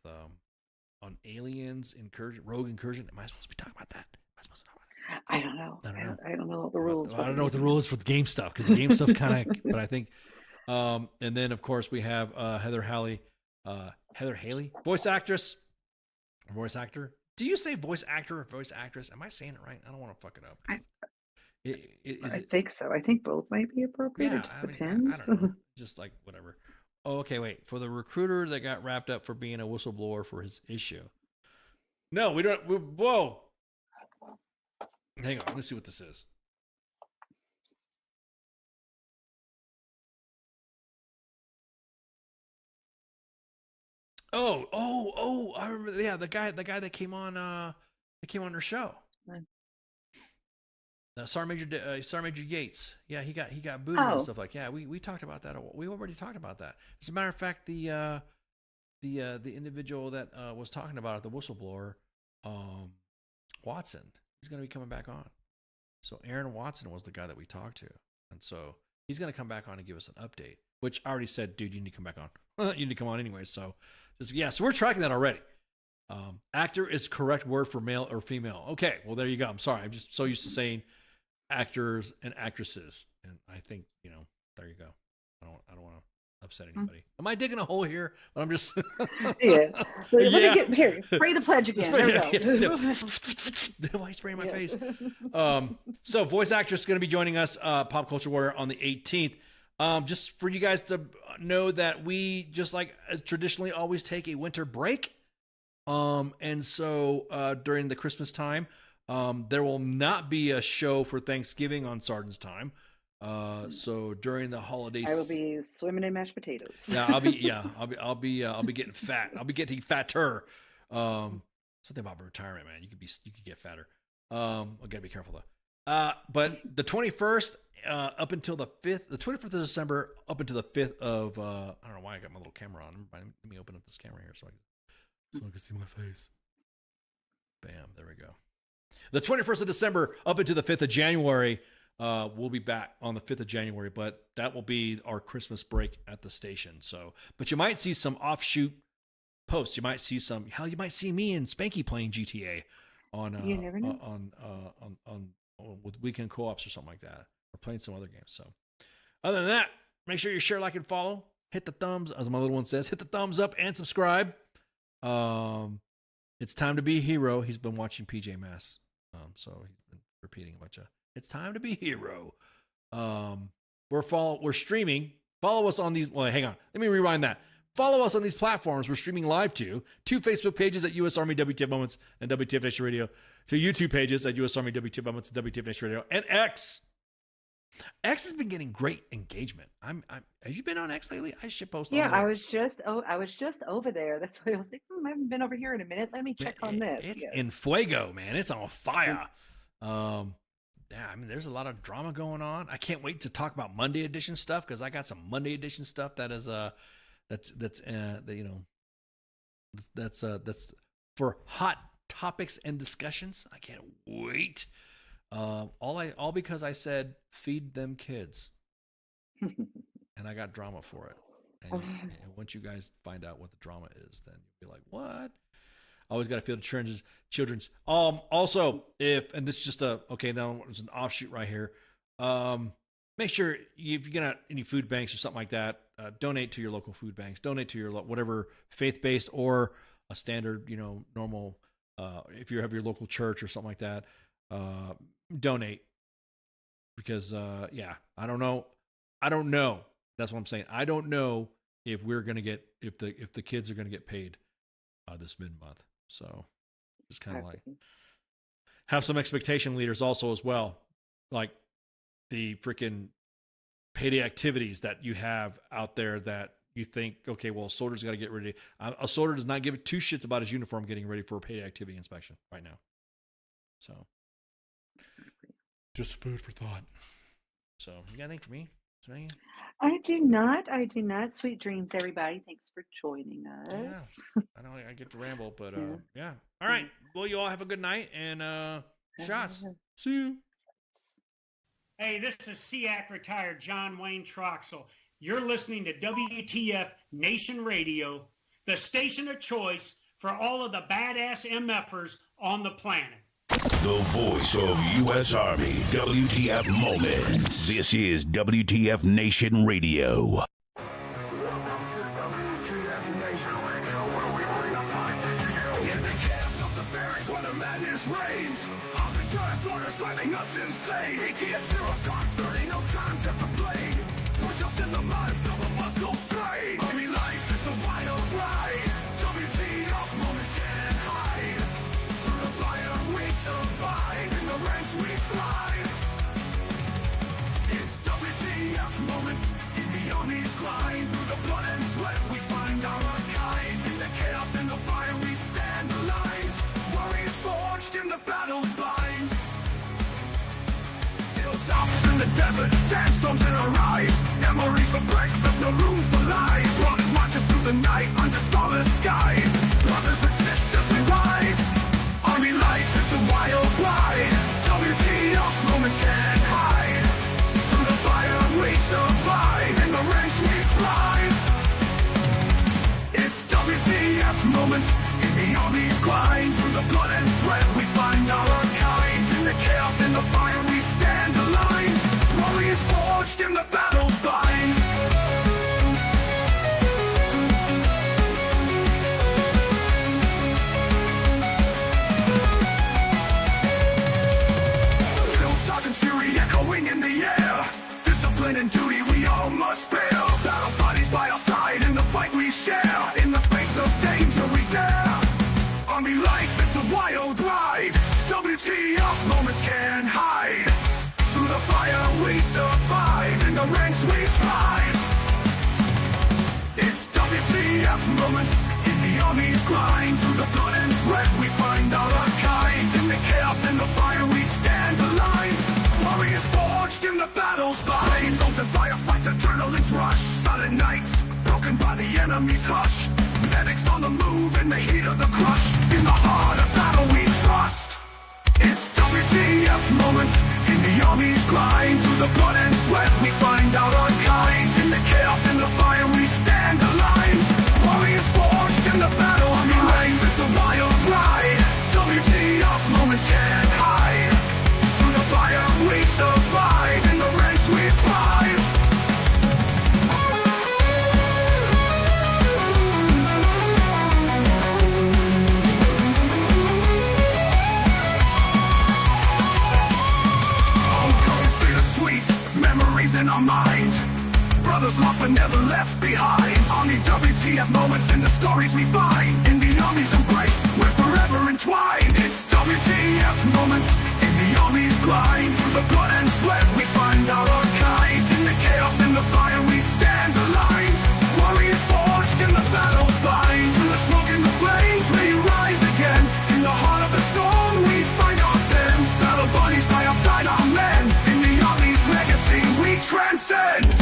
on aliens incursion, rogue incursion. Am I supposed to be talking about that? Am I supposed to talk about that? I don't know. I don't know what the rules. I don't know what the rules for the game stuff because the game stuff kind of. But I think, and then of course we have Heather Haley, voice actor. Do you say voice actor or voice actress? Am I saying it right? I don't want to fuck it up. I think so. I think both might be appropriate. Yeah, It just depends. I don't know. Just like whatever. Oh, okay, wait. For the recruiter that got wrapped up for being a whistleblower for his issue. No, we don't. Whoa. Hang on, let me see what this is. Oh! I remember. Yeah, the guy that came on their show. Sergeant Major Yates. Yeah, he got booted and stuff like. Yeah, we talked about that. We already talked about that. As a matter of fact, the individual that was talking about it, the whistleblower, Watson. He's going to be coming back on. So Aaron Watson was the guy that we talked to. And so he's going to come back on and give us an update, which I already said, dude, you need to come back on. You need to come on anyway. So so we're tracking that already. Actor is correct word for male or female. Okay. Well, there you go. I'm sorry. I'm just so used to saying actors and actresses. And I think, there you go. I don't want to upset anybody. Am I digging a hole here? But I'm just Yeah. Let me get here. Spray the pledge again. There we go. Why spray my face? So voice actress is going to be joining us, Pop Culture Warrior, on the 18th. Just for you guys to know that we just like traditionally always take a winter break. And so during the Christmas time, there will not be a show for Thanksgiving on Sergeant's Time. So during the holidays, I will be swimming in mashed potatoes. Yeah, I'll be getting fat. I'll be getting fatter. Something about retirement, man. You could get fatter. I gotta be careful though. But the 21st, up until the 5th, the 25th of December, up until the 5th of, I don't know why I got my little camera on. Let me open up this camera here so I can see my face. Bam, there we go. The 21st of December, up until the 5th of January, we'll be back on the 5th of January, but that will be our Christmas break at the station. So, but you might see some offshoot posts. You might see you might see me and Spanky playing GTA on, you never know. on with weekend co-ops or something like that, or playing some other games. So other than that, make sure you share, like, and follow, hit the thumbs, as my little one says, hit the thumbs up and subscribe. It's time to be a hero. He's been watching PJ Masks. So he's been repeating a bunch of, it's time to be a hero. We're streaming. Follow us on these. Well, hang on. Let me rewind that. Follow us on these platforms we're streaming live to. 2 Facebook pages at U.S. Army WTF Moments and WTF Nation Radio. 2 YouTube pages at U.S. Army WTF Moments and WTF Nation Radio. And X. X has been getting great engagement. Have you been on X lately? I should post. Yeah, I was just over there. That's why I was like, I haven't been over here in a minute. Let me check on this. It's in fuego, man. It's on fire. Yeah, I mean, there's a lot of drama going on. I can't wait to talk about Monday edition stuff because I got some Monday edition stuff that is that's for hot topics and discussions. I can't wait. All because I said feed them kids, and I got drama for it. And once you guys find out what the drama is, then you'll be like, what? Always got to feel the children's. Also, and this is just now it's an offshoot right here. Make sure if you get out any food banks or something like that, donate to your local food banks. Donate to your whatever faith-based or a standard, normal. If you have your local church or something like that, donate. Because I don't know. That's what I'm saying. I don't know if we're gonna get if the kids are gonna get paid this mid-month. So just kind of like have some expectation leaders also as well, like the freaking payday activities that you have out there that you think, okay, well, a soldier's got to get ready. A soldier does not give two shits about his uniform getting ready for a payday activity inspection right now. So just food for thought. So you got anything for me? I do not. Sweet dreams, everybody. Thanks for joining us. Yeah. I know I get to ramble, but yeah. All right. Well, you all have a good night and shots. See you. Hey, this is SEAC retired John Wayne Troxel. You're listening to WTF Nation Radio, the station of choice for all of the badass MFers on the planet. The voice of U.S. Army, WTF Moments. This is WTF Nation Radio. Driving us insane. ATF 0 time 30, no time to complain. Push-ups in the mud, feel the muscle strain. Army life, it's a wild ride. WTF moments can't hide. Through the fire we survive, in the ranks we thrive. It's WTF moments in the Army's grind. Through the blood and sweat we find our kind. In the chaos and the fire we stand aligned. Warriors forged in the battle's bind. Hilltops in the desert, sandstorms in our eyes. Memories for breakfast, no room for lies. Rocket marches through the night under starless skies. Brothers and sisters, we rise. Army life, it's a wild ride. WTF moments can't hide. Through the fire we survive, in the ranks we thrive. It's WTF moments in the Army's grind. Through the blood and sweat we find our kind. In the chaos and the fire we stand aligned. Warriors forged in the battle's bind. Drill sergeant fury echoing in the air. Discipline and duty we all must bear. Battle bodies by our side in the fight we share. In the face of danger we dare. Army life, it's a wild ride. WTF moments can't hide. Through the fire we survive, in the ranks we thrive. It's WTF moments in the Army's grind. Through the blood and sweat we find our kind. In the chaos and the fire we stand aligned. Warriors forged in the battle's bind. Zones and firefights, adrenaline's rush. Silent nights, broken by the enemy's hush. Medics on the move in the heat of the crush. In the heart of battle we trust. It's WTF moments in the Army's grind. Through the blood and sweat we find out our kind. In the chaos and the fire we stand aligned. Warriors forged in the battle. Army life, it's a wild ride. WTF moments can't hide. Through the fire we survive. In the ranks we thrive. Memories in our mind. Brothers lost but never left behind. Army WTF moments in the stories we find. In the Army's embrace, we're forever entwined. It's WTF moments in the Army's grind. Through the blood and sweat we find out our kind. In the chaos and the fire we stand aligned. Warriors forged in the battle's bind. Through the smoke and the flames we rise again. In the heart of the storm we find our zen. Battle buddies by our side, our men. In the Army's legacy we transcend.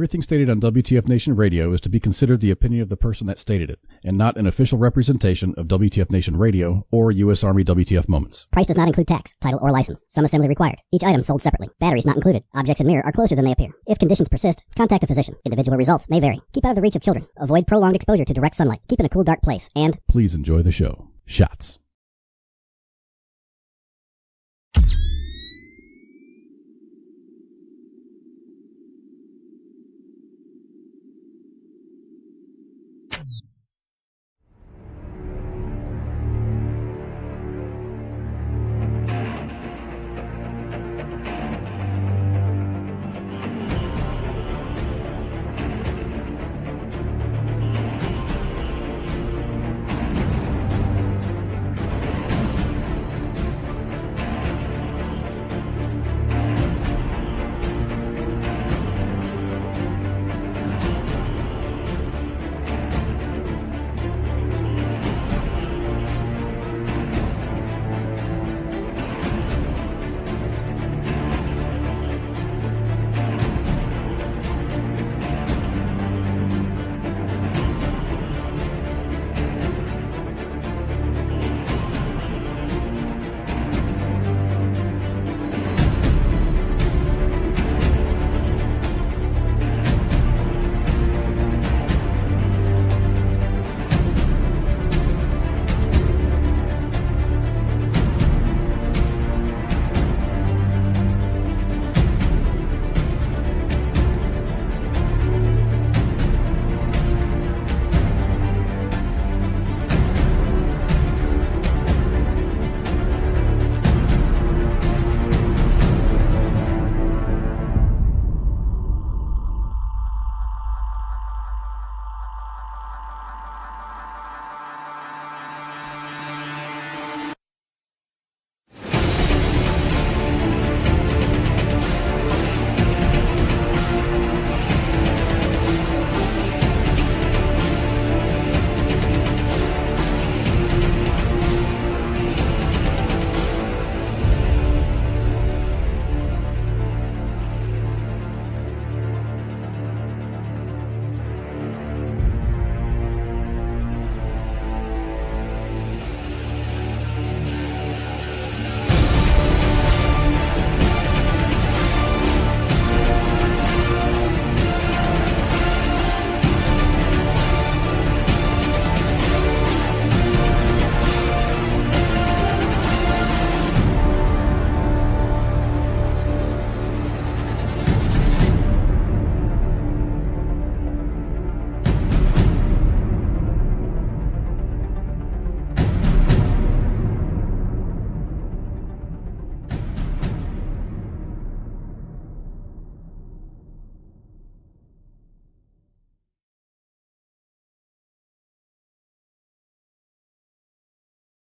Everything stated on WTF Nation Radio is to be considered the opinion of the person that stated it, and not an official representation of WTF Nation Radio or U.S. Army WTF Moments. Price does not include tax, title, or license. Some assembly required. Each item sold separately. Batteries not included. Objects in mirror are closer than they appear. If conditions persist, contact a physician. Individual results may vary. Keep out of the reach of children. Avoid prolonged exposure to direct sunlight. Keep in a cool, dark place. And please enjoy the show. Shots.